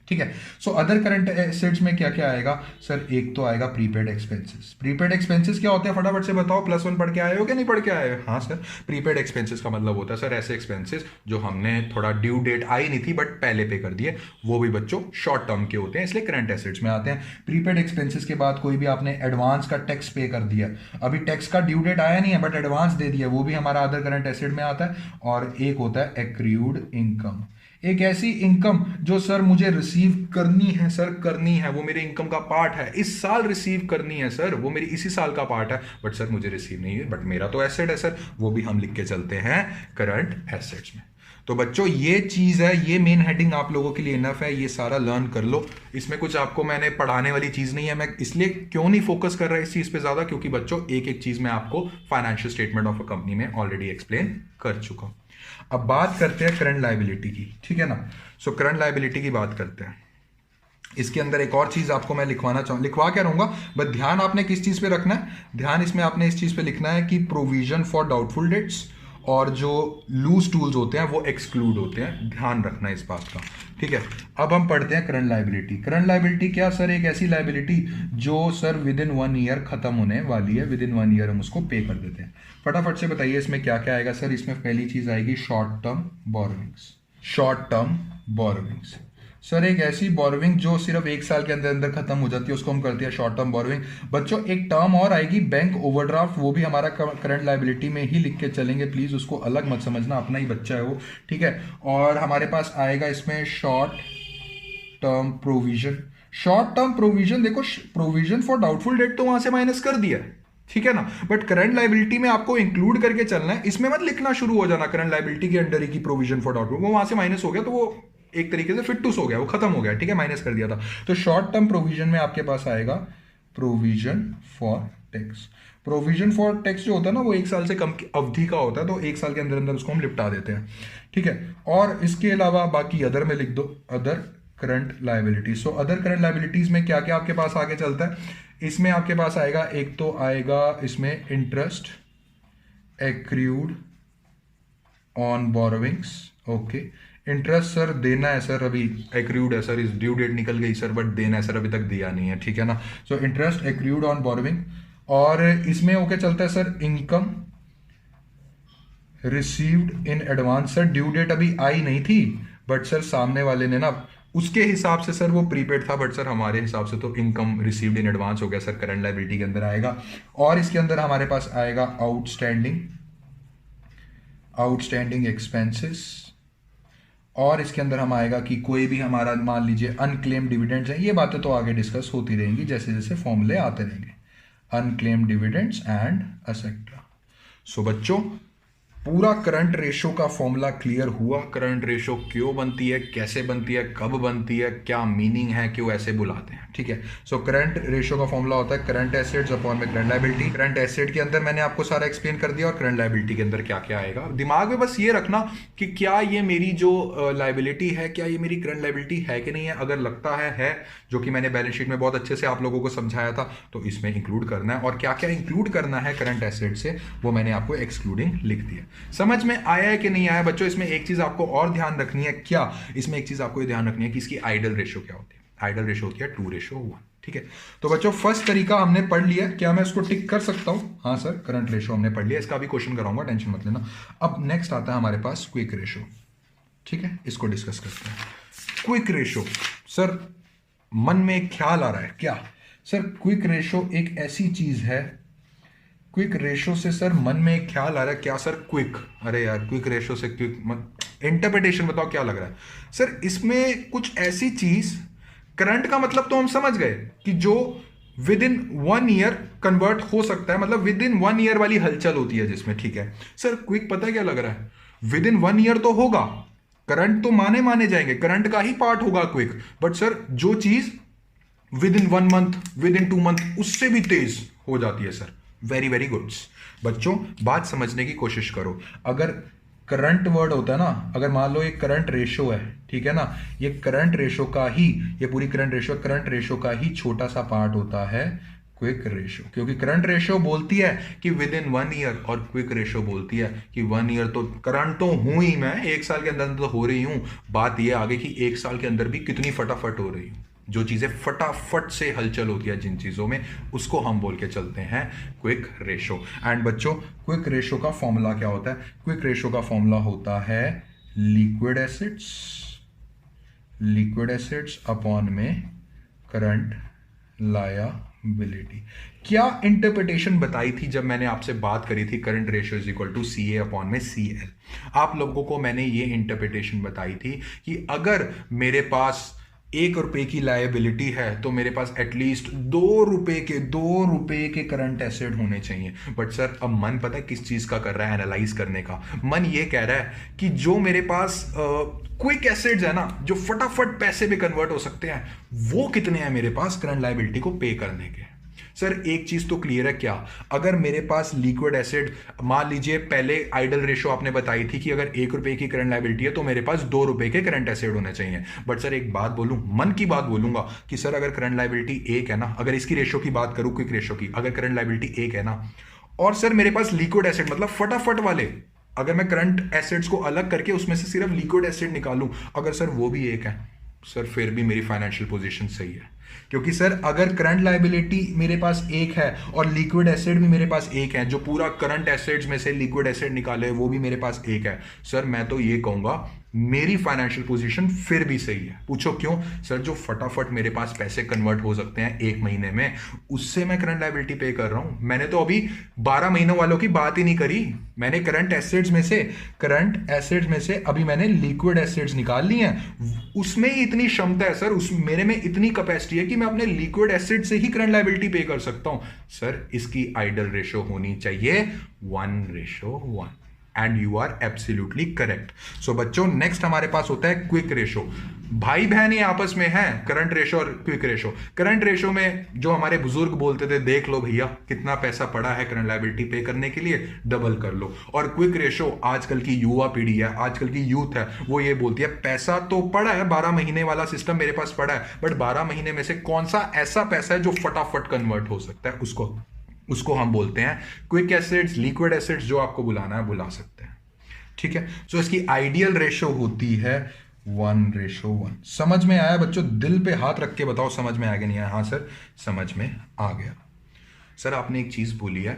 ठीक है। सो अदर करंट एसेट्स में क्या क्या आएगा सर? एक तो आएगा प्रीपेड एक्सपेंसेस। प्रीपेड एक्सपेंसेस क्या होते हैं फटाफट से बताओ, +1 पढ़ के आए हो कि नहीं पढ़ के आए हो? हाँ सर, प्रीपेड एक्सपेंसेस का मतलब होता है सर ऐसे एक्सपेंसेस जो हमने थोड़ा ड्यू डेट आई नहीं थी बट पहले पे कर दिए, वो भी बच्चों शॉर्ट टर्म के होते हैं, इसलिए करंट एसेट्स में आते हैं। प्रीपेड एक्सपेंसेस के बाद कोई भी आपने एडवांस का टैक्स पे कर दिया, अभी टैक्स का ड्यू डेट आया नहीं है बट एडवांस दे दिया, वो भी हमारा अदर करंट एसेट में आता है। और एक होता है एक्रूड इनकम, एक ऐसी इनकम जो सर मुझे रिसीव करनी है, सर करनी है, वो मेरे इनकम का पार्ट है, इस साल रिसीव करनी है सर, वो मेरी इसी साल का पार्ट है, बट सर मुझे रिसीव नहीं है, बट मेरा तो एसेट है सर, वो भी हम लिख के चलते हैं करंट एसेट्स में। तो बच्चों ये चीज है, ये मेन हेडिंग आप लोगों के लिए इनफ है, ये सारा लर्न कर लो। इसमें कुछ आपको मैंने पढ़ाने वाली चीज नहीं है, मैं इसलिए क्यों नहीं फोकस कर रहा इस चीज पे ज्यादा, क्योंकि बच्चों एक एक चीज मैं आपको financial statement of a company में ऑलरेडी एक्सप्लेन कर चुका हूं। अब बात करते हैं करंट लायबिलिटी की, ठीक है ना। सो करंट लायबिलिटी की बात करते हैं। इसके अंदर एक और चीज आपको मैं लिखवा क्या रहूंगा, बस ध्यान आपने किस चीज पे रखना है? ध्यान इसमें आपने इस चीज पे लिखना है कि प्रोविजन फॉर डाउटफुल डेट्स और जो लूज टूल्स होते हैं वो एक्सक्लूड होते हैं, ध्यान रखना है इस बात का, ठीक है। अब हम पढ़ते हैं करंट लायबिलिटी। करंट लायबिलिटी क्या सर? एक ऐसी लायबिलिटी जो सर विद इन 1 ईयर खत्म होने वाली है, विद इन 1 ईयर हम उसको पे कर देते हैं। फटाफट से बताइए इसमें क्या क्या आएगा सर? इसमें पहली चीज आएगी short term borrowings. Short term borrowings sir एक ऐसी बोरोविंग जो सिर्फ 1 साल के अंदर अंदर खत्म हो जाती है, उसको हम करते हैं शॉर्ट टर्म बोरोविंग। बच्चों एक टर्म और आएगी बैंक ओवरड्राफ्ट, वो भी हमारा करंट लायबिलिटी में ही लिख के चलेंगे, प्लीज उसको अलग मत समझना, अपना ही बच्चा है वो, ठीक है। और हमारे पास आएगा इसमें short term provision. Short term provision देखो, प्रोविजन फॉर डाउटफुल डेट तो वहां से माइनस कर दिया, ठीक है ना, बट करंट लायबिलिटी में आपको इंक्लूड करके चलना है, इसमें मत लिखना शुरू हो जाना करंट लायबिलिटी के अंडर ही की प्रोविजन फॉर डाउटफुल, वो वहां से माइनस हो गया तो वो एक तरीके से फिटूस हो गया, वो खत्म हो गया, ठीक है, माइनस कर दिया था। तो शॉर्ट टर्म प्रोविजन में आपके पास आएगा provision for tax. Provision for tax जो होता है ना वो 1 साल से कम की अवधि का होता है, तो 1 साल के अंदर अंदर उसको हम निपटा देते हैं, ठीक है। और इसके अलावा बाकी अदर में लिख दो, other current liabilities. So other current liabilities में क्या क्या आपके पास आगे चलता है, इसमें आपके पास आएगा, एक तो आएगा इसमें interest accrued on borrowings, okay. Interest sir देना है सर, अभी एक्रूड है सर, इस ड्यू डेट निकल गई सर, बट देना है सर, अभी तक दिया नहीं है, ठीक है ना। So interest accrued on borrowing, और इसमें ओके चलता है sir income received in advance. Sir due date अभी आई नहीं थी, बट सर सामने वाले ने ना उसके हिसाब से सर वो प्रीपेड था, बट सर हमारे हिसाब से तो इनकम रिसीव्ड इन एडवांस हो गया सर, करंट लायबिलिटी के अंदर आएगा। और इसके अंदर हमारे पास आएगा आउटस्टैंडिंग एक्सपेंसेस, और इसके अंदर हम आएगा कि कोई भी हमारा मान लीजिए अनक्लेम डिविडेंड्स है, ये बातें तो आगे डिस्कस होती रहेंगी जैसे जैसे फॉर्मूले आते रहेंगे, अनक्लेम डिविडेंड्स एंड एसेट्रा। सो बच्चों पूरा करंट रेशो का फॉर्मूला क्लियर हुआ, करंट रेशो क्यों बनती है, कैसे बनती है, कब बनती है, क्या मीनिंग है, क्यों ऐसे बुलाते हैं, ठीक है। सो करंट रेशो का फॉर्मूला होता है करंट एसेट्स अपॉन में करंट लायबिलिटी। करंट एसेट के अंदर मैंने आपको सारा एक्सप्लेन कर दिया, और करंट लायबिलिटी के अंदर क्या क्या आएगा। दिमाग में बस ये रखना कि क्या ये मेरी जो लायबिलिटी है, क्या ये मेरी करंट लायबिलिटी है कि नहीं है। अगर लगता है जो कि मैंने बैलेंस शीट में बहुत अच्छे से आप लोगों को समझाया था, तो इसमें इंक्लूड करना है, और क्या क्या इंक्लूड करना है करंट एसेट से वो मैंने आपको एक्सक्लूडिंग लिख दिया। समझ में आया है कि नहीं आया बच्चों। इसमें एक चीज आपको और ध्यान रखनी है, क्या इसमें एक चीज आपको ध्यान रखनी है कि इसकी आइडल रेशो क्या होती है। आइडल रेशो होती है 2:1, ठीक है। तो बच्चों फर्स्ट तरीका हमने पढ़ लिया, क्या मैं इसको टिक कर सकता हूं, हाँ सर करंट रेशो हमने पढ़ लिया, इसका भी क्वेश्चन कराऊंगा, टेंशन मत लेना। अब नेक्स्ट आता है हमारे पास क्विक रेशो, ठीक है, इसको डिस्कस करते हैं। क्विक रेशो, सर मन में एक ख्याल आ रहा है क्या, सर क्विक रेशो एक ऐसी चीज है, क्विक रेशो से सर मन में एक ख्याल आ रहा है क्या सर, क्विक, अरे यार क्विक रेशो से क्विक इंटरप्रिटेशन बताओ क्या लग रहा है सर। इसमें कुछ ऐसी चीज, करंट का मतलब तो हम समझ गए कि जो विद इन 1 ईयर कन्वर्ट हो सकता है, मतलब विद इन 1 ईयर वाली हलचल होती है जिसमें, ठीक है। सर क्विक पता है क्या लग रहा है, विद इन 1 ईयर तो होगा, करंट तो माने जाएंगे, करंट का ही पार्ट होगा क्विक, बट सर जो चीज with in 1 month, with in 2 month, उससे भी तेज हो जाती है सर। वेरी वेरी गुड्स बच्चों, बात समझने की कोशिश करो। अगर करंट वर्ड होता है ना, अगर मान लो ये करंट रेशो है, ठीक है ना, ये करंट रेशो का ही, ये पूरी करंट रेशो का ही छोटा सा पार्ट होता है क्विक रेशो, क्योंकि करंट रेशो बोलती है कि विद इन 1 ईयर, और क्विक रेशो बोलती है कि 1 ईयर तो करंट तो हूं ही मैं, 1 साल के अंदर तो हो रही हूं, बात यह आगे कि 1 साल के अंदर भी कितनी फटाफट हो रही हूं। जो चीजें फटाफट से हलचल होती है जिन चीजों में, उसको हम बोल के चलते हैं क्विक रेशो। एंड बच्चों क्विक रेशो का फॉर्मूला क्या होता है, क्विक रेशो का फॉर्मूला होता है लिक्विड एसेट्स अपॉन में करंट लायबिलिटी। क्या इंटरप्रिटेशन बताई थी जब मैंने आपसे बात करी थी current ratio is equal to CA upon में CL। आप लोगों को मैंने ये इंटरप्रिटेशन बताई थी कि अगर मेरे पास 1 रुपए की लायबिलिटी है तो मेरे पास एटलीस्ट 2 रुपए के करंट एसेट होने चाहिए। बट सर अब मन पता है किस चीज का कर रहा है, एनालाइज करने का। मन ये कह रहा है कि जो मेरे पास क्विक एसेट्स है ना, जो फटाफट पैसे में कन्वर्ट हो सकते हैं, वो कितने हैं मेरे पास करंट लायबिलिटी को पे करने के। सर एक चीज तो क्लियर है, क्या अगर मेरे पास लिक्विड एसेट, मान लीजिए पहले आइडल रेशो आपने बताई थी कि अगर 1 रुपए की करंट लायबिलिटी है तो मेरे पास 2 रुपए के करंट एसेट होने चाहिए। बट सर एक बात बोलूं, मन की बात बोलूंगा कि सर अगर करंट लायबिलिटी 1 है ना, अगर इसकी रेशो की बात करूं क्विक रेशो की, अगर करंट लायबिलिटी 1 है ना, और सर मेरे पास लिक्विड एसेट मतलब फटाफट वाले, अगर मैं करंट एसेट्स को अलग करके उसमें से सिर्फ लिक्विड एसेट निकालूं, अगर सर वो भी 1 है, सर फिर भी मेरी फाइनेंशियल पोजीशन सही है। क्योंकि सर अगर करंट लायबिलिटी मेरे पास 1 है और लिक्विड एसेट भी मेरे पास 1 है, जो पूरा करंट एसेट्स में से लिक्विड एसेट निकाले वो भी मेरे पास 1 है, सर मैं तो ये कहूंगा मेरी फाइनेंशियल पोजीशन फिर भी सही है। पूछो क्यों? सर जो फटाफट मेरे पास पैसे कन्वर्ट हो सकते हैं 1 महीने में, उससे मैं करंट लायबिलिटी पे कर रहा हूं। मैंने तो अभी 12 महीनों वालों की बात ही नहीं करी, मैंने करंट एसेट्स में से अभी मैंने लिक्विड एसेट्स निकाल ली हैं, उसमें ही इतनी क्षमता है सर, उस मेरे में इतनी कैपेसिटी है कि मैं अपने लिक्विड एसेट से ही करंट लायबिलिटी पे कर सकता हूं। सर इसकी आइडल रेशो होनी चाहिए 1:1, and you are absolutely correct. So बच्चों नेक्स्ट हमारे पास होता है क्विक रेशो। भाई बहन ही आपस में हैं, करंट रेशो और क्विक रेशो। करंट रेशो में जो हमारे बुजुर्ग बोलते थे, देख लो भैया कितना पैसा पड़ा है करंट लायबिलिटी पे करने के लिए, डबल कर लो। और क्विक रेशो आजकल की युवा पीढ़ी है, आजकल की यूथ है, वो ये बोलती है पैसा तो पड़ा है, 12 महीने वाला सिस्टम मेरे पास पड़ा है, बट 12 महीने में से कौन सा ऐसा पैसा है जो फटाफट कन्वर्ट हो सकता है, उसको हम बोलते हैं क्विक एसिड्स, लिक्विड एसिड्स। जो आपको बुलाना है बुला सकते हैं, ठीक है। सो इसकी आइडियल रेशो होती है 1:1। समझ में आया बच्चों? दिल पे हाथ रख के बताओ समझ में आ गया नहीं आया? हाँ सर समझ में आ गया। सर आपने एक चीज बोली है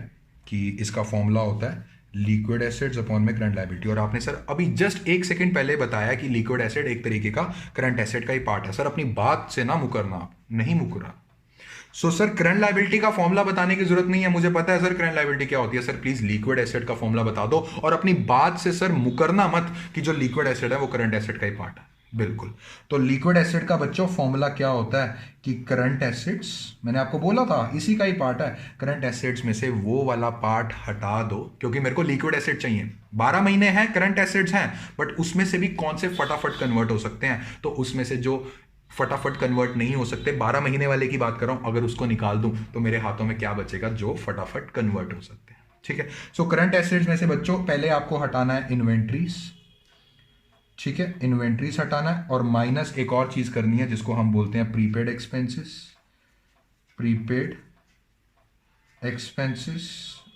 कि इसका फॉर्मूला होता है लिक्विड एसिड्स अपॉन में करंट लायबिलिटी, और आपने सर अभी जस्ट 1 सेकंड पहले बताया कि लिक्विड एसिड एक तरीके का करंट एसिड का ही पार्ट है। सर अपनी बात से ना मुकरना, आप नहीं मुकरा। सो सर करंट लायबिलिटी का फॉर्मूला बताने की जरूरत नहीं है, मुझे पता है सर करंट लायबिलिटी क्या होती है। सर प्लीज लिक्विड एसिड का फॉर्मूला बता दो, और अपनी बात से सर मुकरना मत कि जो लिक्विड एसिड है वो करंट एसिड का ही पार्ट है। बिल्कुल। तो लिक्विड एसिड का बच्चों फॉर्मूला क्या होता है कि करंट एसिड्स, मैंने आपको बोला था इसी का ही पार्ट है, करंट एसिड्स में से वो वाला पार्ट हटा दो, क्योंकि मेरे को लिक्विड एसिड चाहिए। 12 महीने हैं, करंट एसिड्स हैं, बट उसमें से भी कौन से फटाफट कन्वर्ट हो सकते हैं, तो उसमें से जो फटाफट कन्वर्ट नहीं हो सकते, 12 महीने वाले की बात कर रहा हूं, अगर उसको निकाल दूं तो मेरे हाथों में क्या बचेगा, जो फटाफट कन्वर्ट हो सकते हैं, ठीक है। सो करंट एसिड्स में से बच्चों पहले आपको हटाना है इन्वेंट्रीज, ठीक है, इन्वेंट्रीज हटाना है, और माइनस एक और चीज करनी है जिसको हम बोलते हैं प्रीपेड एक्सपेंसेस, प्रीपेड एक्सपेंसेस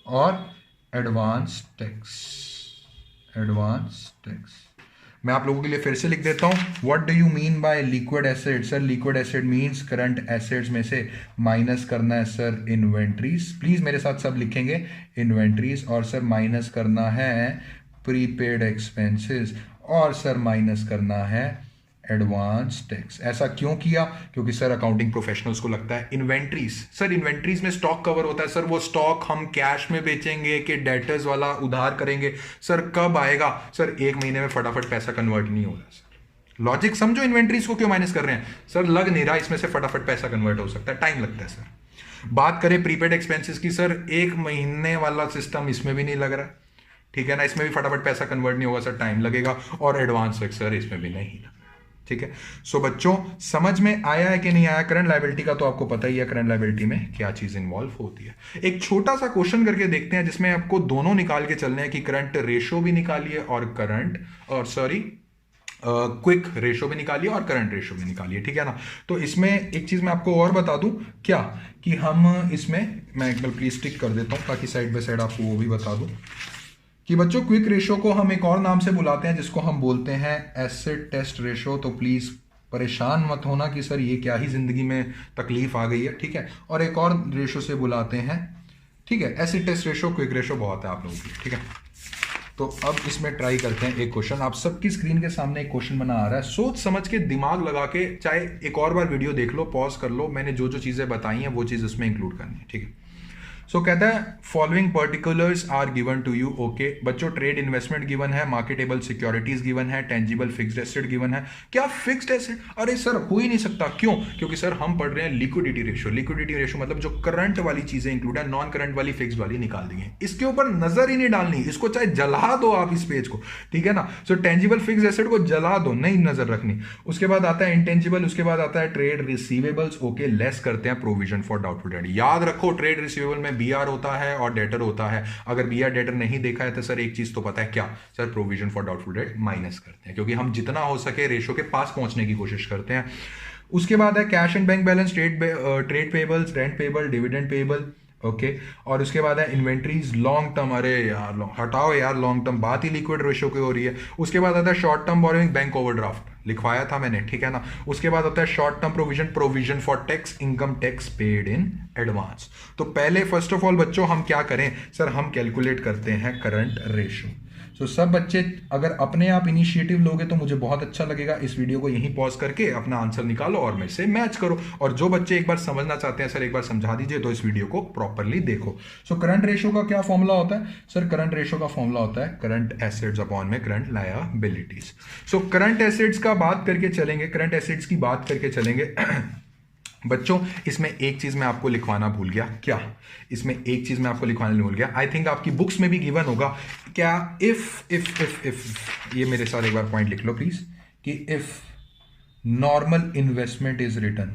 और एडवांस टैक्स, एडवांस टैक्स। मैं आप लोगों के लिए फिर से लिख देता हूं, what do you mean by liquid acid? Sir liquid acid means current assets में से माइनस करना है सर इन्वेंट्रीज, प्लीज मेरे साथ सब लिखेंगे इन्वेंट्रीज, और सर माइनस करना है प्रीपेड एक्सपेंसेस, और सर माइनस करना है एडवांस टैक्स। ऐसा क्यों किया? क्योंकि सर अकाउंटिंग प्रोफेशनल्स को लगता है इन्वेंट्रीज, सर इन्वेंट्रीज में स्टॉक कवर होता है, सर वो स्टॉक हम कैश में बेचेंगे कि डेटर्स वाला उधार करेंगे, सर कब आएगा? सर 1 महीने में फटाफट पैसा कन्वर्ट नहीं हो रहा सर। लॉजिक समझो, इन्वेंट्रीज को क्यों माइनस कर रहे हैं? सर लग नहीं रहा इसमें से फटाफट पैसा कन्वर्ट हो सकता है, टाइम लगता है सर। बात करें प्रीपेड एक्सपेंसेस की, सर 1 महीने वाला सिस्टम इसमें भी नहीं लग रहा, ठीक है ना, इसमें भी फटाफट पैसा कन्वर्ट नहीं होगा सर, टाइम लगेगा, और एडवांस टैक्स सर इसमें भी नहीं लगा, ठीक है। सो बच्चों समझ में आया है कि नहीं आया? करंट लायबिलिटी का तो आपको पता ही है, करंट लायबिलिटी में क्या चीज इन्वॉल्व होती है। एक छोटा सा क्वेश्चन करके देखते हैं जिसमें आपको दोनों निकाल के चलने हैं कि करंट रेशो भी निकालिए और क्विक रेशो भी निकालिए और करंट रेशो भी निकालिए, ठीक है ना। तो इसमें एक चीज मैं आपको और बता दूं क्या, कि हम इसमें, मैं एक बार प्लीज टिक कर देता हूं ताकि साइड बाय साइड आपको वो भी बता दूं कि बच्चों क्विक रेशो को हम एक और नाम से बुलाते हैं जिसको हम बोलते हैं एसिड टेस्ट रेशो। तो प्लीज परेशान मत होना कि सर ये क्या ही जिंदगी में तकलीफ आ गई है, ठीक है। और एक और रेशो से बुलाते हैं, ठीक है, acid test ratio, quick ratio बहुत है आप लोगों की, ठीक है। तो अब इसमें ट्राई करते हैं एक क्वेश्चन। आप सबकी स्क्रीन के सामने एक क्वेश्चन बना आ रहा है, सोच समझ के दिमाग लगा के, चाहे एक और बार वीडियो देख लो, पॉज कर लो, मैंने जो जो चीजें बताई हैं वो चीज उसमें इंक्लूड करनी है, ठीक है। सो कहता है following particulars are given to you. Okay बच्चों, ट्रेड इन्वेस्टमेंट गिवन है, मार्केटेबल सिक्योरिटीज गिवन है, टेंजिबल फिक्स्ड एसेट गिवन है। क्या फिक्स्ड एसेट? अरे सर हो ही नहीं सकता, क्यों? क्योंकि सर हम पढ़ रहे हैं लिक्विडिटी रेशियो। लिक्विडिटी रेशियो मतलब जो करंट वाली चीजें इंक्लूड है, नॉन करंट वाली फिक्स्ड वाली निकाल दी है। इसके ऊपर नजर ही नहीं डालनी, इसको चाहे जला दो आप इस पेज को, ठीक है ना। सो टेंजिबल फिक्स्ड एसेट को जला दो, नहीं नजर रखनी। उसके बाद आता है इंटेंजिबल, उसके बाद आता है ट्रेड रिसीवेबल्स। ओके लेस करते हैं प्रोविजन फॉर डाउटफुल डेट। याद रखो ट्रेड रिसीवेबल में बीआर होता है और डेटर होता है। अगर बीआर डेटर नहीं देखा है तो सर एक चीज तो पता है, क्या sir? Provision for doubtful debt minus करते हैं, क्योंकि हम जितना हो सके रेशो के पास पहुंचने की कोशिश करते हैं। उसके बाद है cash and bank balance, trade payables, rent payable, dividend payable. Okay और उसके बाद है इन्वेंट्रीज लॉन्ग टर्म। अरे यार हटाओ यार लॉन्ग टर्म, बात ही लिक्विड रेशियो की हो रही है। उसके बाद आता है short term borrowing, bank overdraft लिखवाया था मैंने, ठीक है ना। उसके बाद होता है short term provision, provision for tax, income tax paid in advance. तो पहले फर्स्ट ऑफ ऑल बच्चों हम क्या करें सर? हम कैलकुलेट करते हैं करंट रेशियो। तो सब बच्चे अगर अपने आप इनिशिएटिव लोगे तो मुझे बहुत अच्छा लगेगा। इस वीडियो को यहीं पॉज करके अपना आंसर निकालो और मेरे से मैच करो। और जो बच्चे एक बार समझना चाहते हैं सर एक बार समझा दीजिए, तो इस वीडियो को प्रॉपरली देखो। सो करंट रेशियो का क्या फॉर्मूला होता है सर? करंट रेशियो का फॉर्मूला होता है करंट एसेट्स अपॉन में करंट लायबिलिटीज। सो करंट एसेट्स का बात करके चलेंगे, करंट एसेट्स की बात करके चलेंगे। बच्चों इसमें एक चीज मैं आपको लिखवाना भूल गया। क्या? इसमें एक चीज मैं आपको लिखवाना भूल गया। आई थिंक आपकी बुक्स में भी गिवन होगा। क्या? इफ ये मेरे साथ एक बार पॉइंट लिख लो प्लीज, कि if normal investment is return,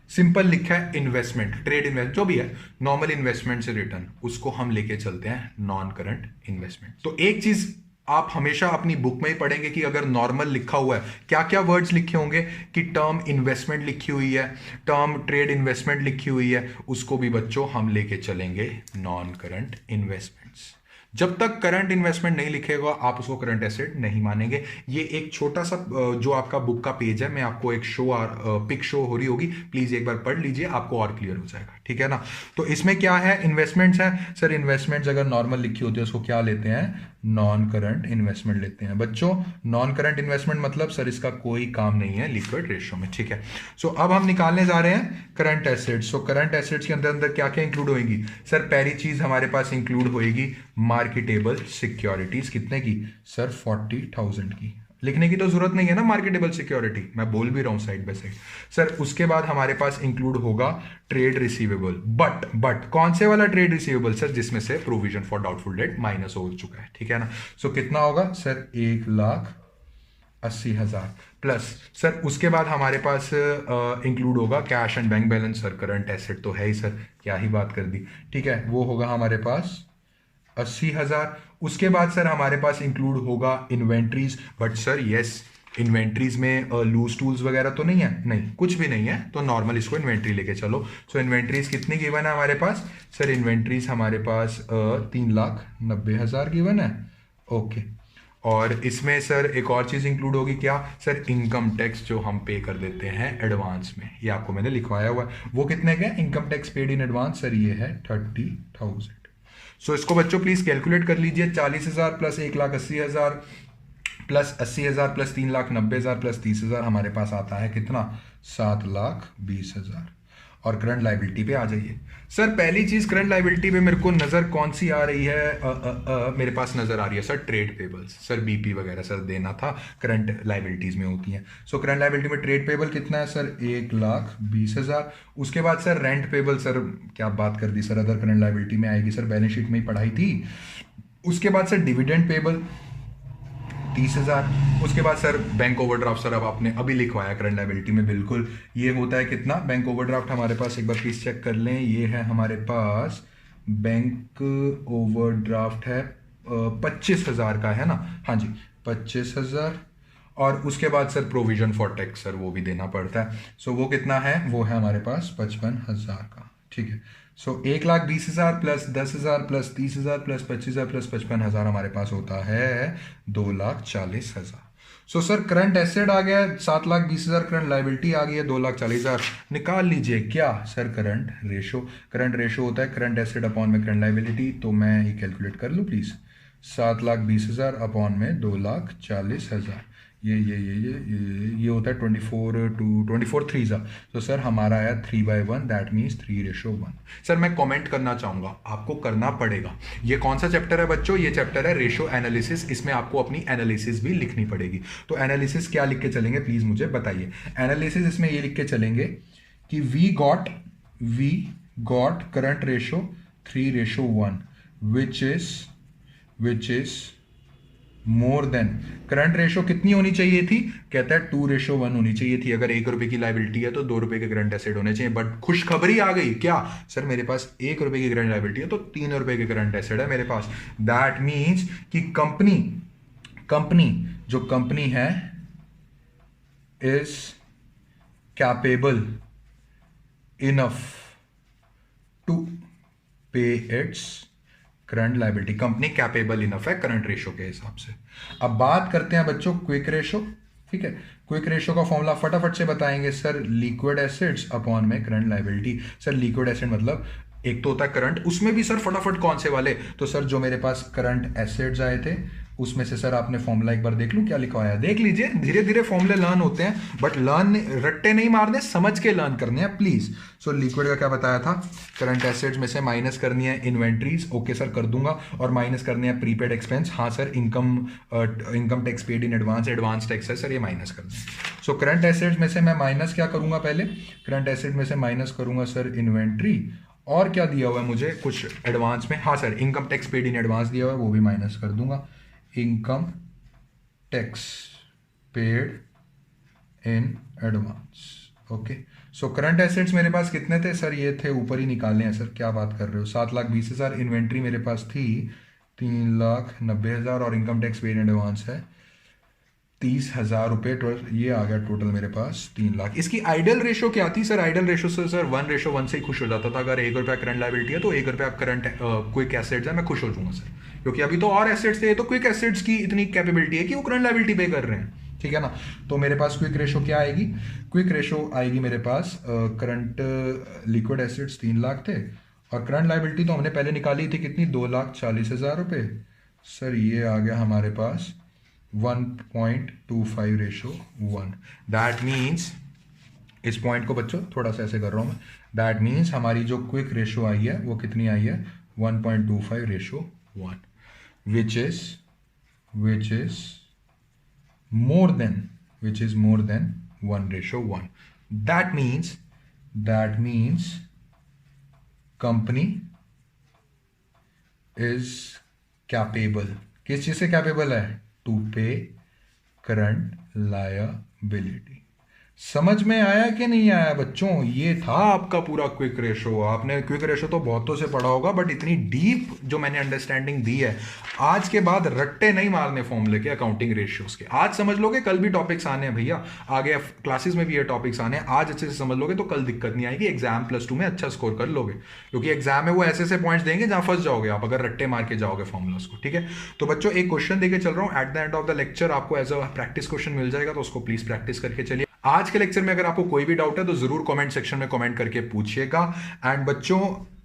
simple लिखा है इन्वेस्टमेंट, ट्रेड इन्वेस्ट जो भी है, नॉर्मल इन्वेस्टमेंट से रिटर्न, उसको हम लेके चलते हैं नॉन करंट इन्वेस्टमेंट। तो एक चीज आप हमेशा अपनी बुक में ही पढ़ेंगे कि अगर नॉर्मल लिखा हुआ है, क्या क्या वर्ड्स लिखे होंगे कि टर्म इन्वेस्टमेंट लिखी हुई है, टर्म ट्रेड इन्वेस्टमेंट लिखी हुई है, उसको भी बच्चों हम लेके चलेंगे नॉन करंट इन्वेस्टमेंट्स। जब तक करंट इन्वेस्टमेंट नहीं लिखेगा आप उसको करंट एसेट नहीं मानेंगे। ये एक छोटा सा जो आपका बुक का पेज है, मैं आपको एक पिक शो हो रही होगी, प्लीज एक बार पढ़ लीजिए, आपको और क्लियर हो जाएगा, ठीक है ना। तो इसमें क्या है, इन्वेस्टमेंट्स है सर, इन्वेस्टमेंट्स अगर नॉर्मल लिखी होती है उसको क्या लेते हैं, नॉन करंट इन्वेस्टमेंट लेते हैं बच्चों। नॉन करंट इन्वेस्टमेंट मतलब सर इसका कोई काम नहीं है लिक्विड रेशियो में, ठीक है। सो अब हम निकालने जा रहे हैं करंट एसेट्स। सो करंट एसेट्स के अंदर अंदर क्या क्या इंक्लूड होगी सर, पहली चीज हमारे पास इंक्लूड होएगी मार्केटेबल सिक्योरिटीज, कितने की सर 40,000 की। लिखने की तो जरूरत नहीं है ना मार्केटेबल सिक्योरिटी, मैं बोल भी रहा हूं साइड बाय साइड सर। उसके बाद हमारे पास इंक्लूड होगा ट्रेड रिसीवेबल, बट कौन से वाला ट्रेड रिसीवेबल सर, जिसमें से provision for doubtful debt minus हो चुका है, ठीक है ना। सो कितना होगा सर 1,80,000 प्लस सर, उसके बाद हमारे पास इंक्लूड होगा cash and bank balance, sir current asset तो है ही सर, क्या ही बात कर दी, ठीक है। वो होगा हमारे पास 80,000। उसके बाद सर हमारे पास इंक्लूड होगा inventories, but sir yes inventories में लूज टूल्स वगैरह तो नहीं है, नहीं कुछ भी नहीं है, तो नॉर्मल इसको इन्वेंट्री लेके चलो। सो इन्वेंट्रीज कितनी गिवन है हमारे पास सर, इन्वेंट्रीज हमारे पास 3,90,000 गिवन है, ओके। और इसमें सर एक और चीज इंक्लूड होगी क्या सर, इनकम टैक्स जो हम पे कर देते हैं एडवांस में, ये आपको मैंने लिखवाया हुआ है, वो कितने का income tax paid in advance sir, ये है 30,000। सो इसको बच्चों प्लीज कैलकुलेट कर लीजिए, 40,000 प्लस 1,80,000 प्लस 80,000 प्लस 3,90,000 प्लस 30,000 हमारे पास आता है कितना 7,20,000। और करंट लाइबिलिटी पे आ जाइए सर। पहली चीज करंट लाइबिलिटी पे मेरे को नजर कौन सी आ रही है, मेरे पास नजर आ रही है sir trade payables, sir BP वगैरह सर देना था, करंट लाइबिलिटीज में होती हैं। सो करंट लाइबिलिटी में ट्रेड पेबल कितना है सर 1,20,000। उसके बाद सर रेंट पेबल, सर क्या बात कर दी सर, अदर करंट लाइबिलिटी में आएगी सर, बैलेंस शीट में ही पढ़ाई थी। उसके बाद सर डिविडेंड पेबल 30,000। उसके बाद सर बैंक ओवरड्राफ्ट, सर अब आपने अभी लिखवाया करंट लाइबिलिटी में, बिल्कुल ये होता है कितना, बैंक ओवरड्राफ्ट हमारे पास एक बार प्लीज चेक कर लें, ये है हमारे पास बैंक ओवरड्राफ्ट है 25,000 का है ना, हाँ जी 25,000। और उसके बाद sir provision for tax, sir वो भी देना पड़ता है, सो वो कितना है, वो है हमारे पास 55,000 का, ठीक है। सो 1,20,000 प्लस 10,000 प्लस 30,000 प्लस 25,000 प्लस 55,000 हमारे पास होता है 2,40,000। सो सर करंट एसेट आ गया 7,20,000, करंट लाइबिलिटी आ गई है 2,40,000। निकाल लीजिए क्या sir current ratio, current ratio होता है करंट एसेट अपॉन में करंट लाइबिलिटी, तो मैं ये कैलकुलेट कर लूँ प्लीज, 7,20,000 अपॉन में 2,40,000, ये होता है 24 3 तो सर हमारा आया 3/1, दैट मीन्स 3:1। सर मैं कमेंट करना चाहूंगा, आपको करना पड़ेगा। ये कौन सा चैप्टर है बच्चों, ये चैप्टर है रेशो एनालिसिस, इसमें आपको अपनी एनालिसिस भी लिखनी पड़ेगी। तो एनालिसिस क्या लिख के चलेंगे प्लीज मुझे बताइए। एनालिसिस इसमें ये लिख के चलेंगे कि we got current ratio 3:1 which is more than, current ratio कितनी होनी चाहिए थी, कहता है 2:1 होनी चाहिए थी। अगर 1 रुपए की लाइबिलिटी है तो 2 रुपए के करंट एसेट होने चाहिए, बट खुशखबरी आ गई क्या सर, मेरे पास 1 रुपए की करंट लाइबिलिटी है तो 3 रुपए के करंट एसेट है मेरे पास। दैट मीन्स कि कंपनी जो कंपनी है इज कैपेबल इनफ टू पे its current liability, company capable enough है करंट रेशो के हिसाब से। अब बात करते हैं बच्चों क्विक रेशो, ठीक है। क्विक रेशो का फॉर्मूला फटाफट से बताएंगे सर, लिक्विड एसेट्स अपॉन में current liability. Sir liquid asset मतलब एक तो होता है करंट, उसमें भी सर फटाफट कौन से वाले, तो सर जो मेरे पास करंट एसेट्स आए थे उसमें से सर आपने फॉर्मूला एक बार देख लूं क्या लिखवाया, देख लीजिए, धीरे धीरे फॉर्मूले लर्न होते हैं, बट लर्न रट्टे नहीं मारने, समझ के लर्न करने हैं प्लीज। सो लिक्विड का क्या बताया था, करंट एसेट्स में से माइनस करनी है इन्वेंट्रीज, ओके सर कर दूंगा, और माइनस करनी है प्रीपेड एक्सपेंस, हाँ sir income tax paid in advance tax है सर, ये माइनस करना है। सो करंट एसेट्स में से मैं माइनस क्या करूंगा, पहले करंट एसेट में से माइनस करूंगा सर इन्वेंट्री, और क्या दिया हुआ है मुझे कुछ एडवांस में, हाँ sir income tax paid in advance दिया हुआ है, वो भी माइनस कर दूंगा, income tax paid in advance. Okay, so current assets मेरे पास कितने थे सर? ये थे, ऊपर ही निकालने हैं सर, क्या बात कर रहे हो। 7,20,000 इन्वेंट्री मेरे पास थी, 3,90,000 और income tax paid in advance है 30,000 रुपये। ये आ गया टोटल मेरे पास 3 लाख। इसकी आइडल रेशो क्या थी सर? आइडल रेशो से सर 1:1 से ही खुश हो जाता था। अगर 1 रुपया करंट लाइबिलिटी है तो 1 रुपया करंट क्विक एसेट्स है, मैं खुश हो जाऊंगा सर, क्योंकि अभी तो और एसेट्स थे, तो क्विक एसेट्स की इतनी कैपेबिलिटी है कि वो करंट लाइबिलिटी पे कर रहे हैं, ठीक है ना। तो मेरे पास क्विक रेशो क्या आएगी? क्विक रेशो आएगी मेरे पास, करंट लिक्विड एसेट्स 3 लाख थे और करंट लाइबिलिटी तो हमने पहले निकाली थी कितनी, 2,40,000 रुपये। सर ये आ गया हमारे पास 1.25:1। दैट मीन्स, इस पॉइंट को बच्चों थोड़ा सा ऐसे कर रहा हूं मैं, दैट मीन्स हमारी जो क्विक रेशो आई है वो कितनी आई है, 1.25:1, which is more than, which is more than 1:1. That means company is capable, किस चीज से कैपेबल है? टू पे करंट लायबिलिटी। समझ में आया कि नहीं आया बच्चों? ये था आपका पूरा क्विक रेशो। आपने क्विक रेशो तो बहुतों से पढ़ा होगा, बट इतनी डीप जो मैंने अंडरस्टैंडिंग दी है, आज के बाद रट्टे नहीं मारने फॉर्मूले के, अकाउंटिंग रेशियोज के। आज समझ लोगे, कल भी टॉपिक्स आने हैं भैया, आगे क्लासेस में भी ये टॉपिक्स आने हैं। आज अच्छे से समझ लोगे तो कल दिक्कत नहीं आएगी, एग्जाम +2 में अच्छा स्कोर कर लोगे, क्योंकि एग्जाम में वो ऐसे ऐसे पॉइंट्स देंगे जहां फंस जाओगे आप अगर रट्टे मार के जाओगे फॉर्मूलाज को, ठीक है। तो बच्चों एक क्वेश्चन देके चल रहा हूँ, at the end of the lecture आपको एज अ प्रैक्टिस क्वेश्चन मिल जाएगा, तो उसको प्लीज प्रैक्टिस करके चलिए। आज के लेक्चर में अगर आपको कोई भी डाउट है तो जरूर कमेंट सेक्शन में कमेंट करके पूछिएगा। एंड बच्चों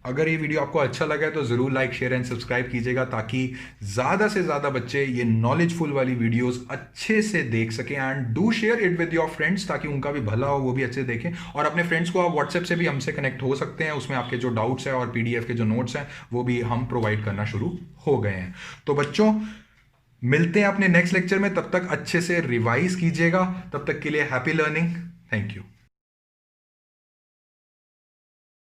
अगर ये वीडियो आपको अच्छा लगा है तो जरूर लाइक, शेयर एंड सब्सक्राइब कीजिएगा, ताकि ज्यादा से ज्यादा बच्चे ये नॉलेजफुल वाली वीडियोस अच्छे से देख सकें। And do share it with your friends, ताकि उनका भी भला हो, वो भी अच्छे से देखें। और अपने फ्रेंड्स को आप व्हाट्सएप से भी हमसे कनेक्ट हो सकते हैं, उसमें आपके जो डाउट्स हैं और पीडीएफ के जो नोट्स हैं वो भी हम प्रोवाइड करना शुरू हो गए हैं। तो बच्चों मिलते हैं अपने नेक्स्ट लेक्चर में, तब तक अच्छे से रिवाइज कीजिएगा। तब तक के लिए हैप्पी लर्निंग, थैंक यू।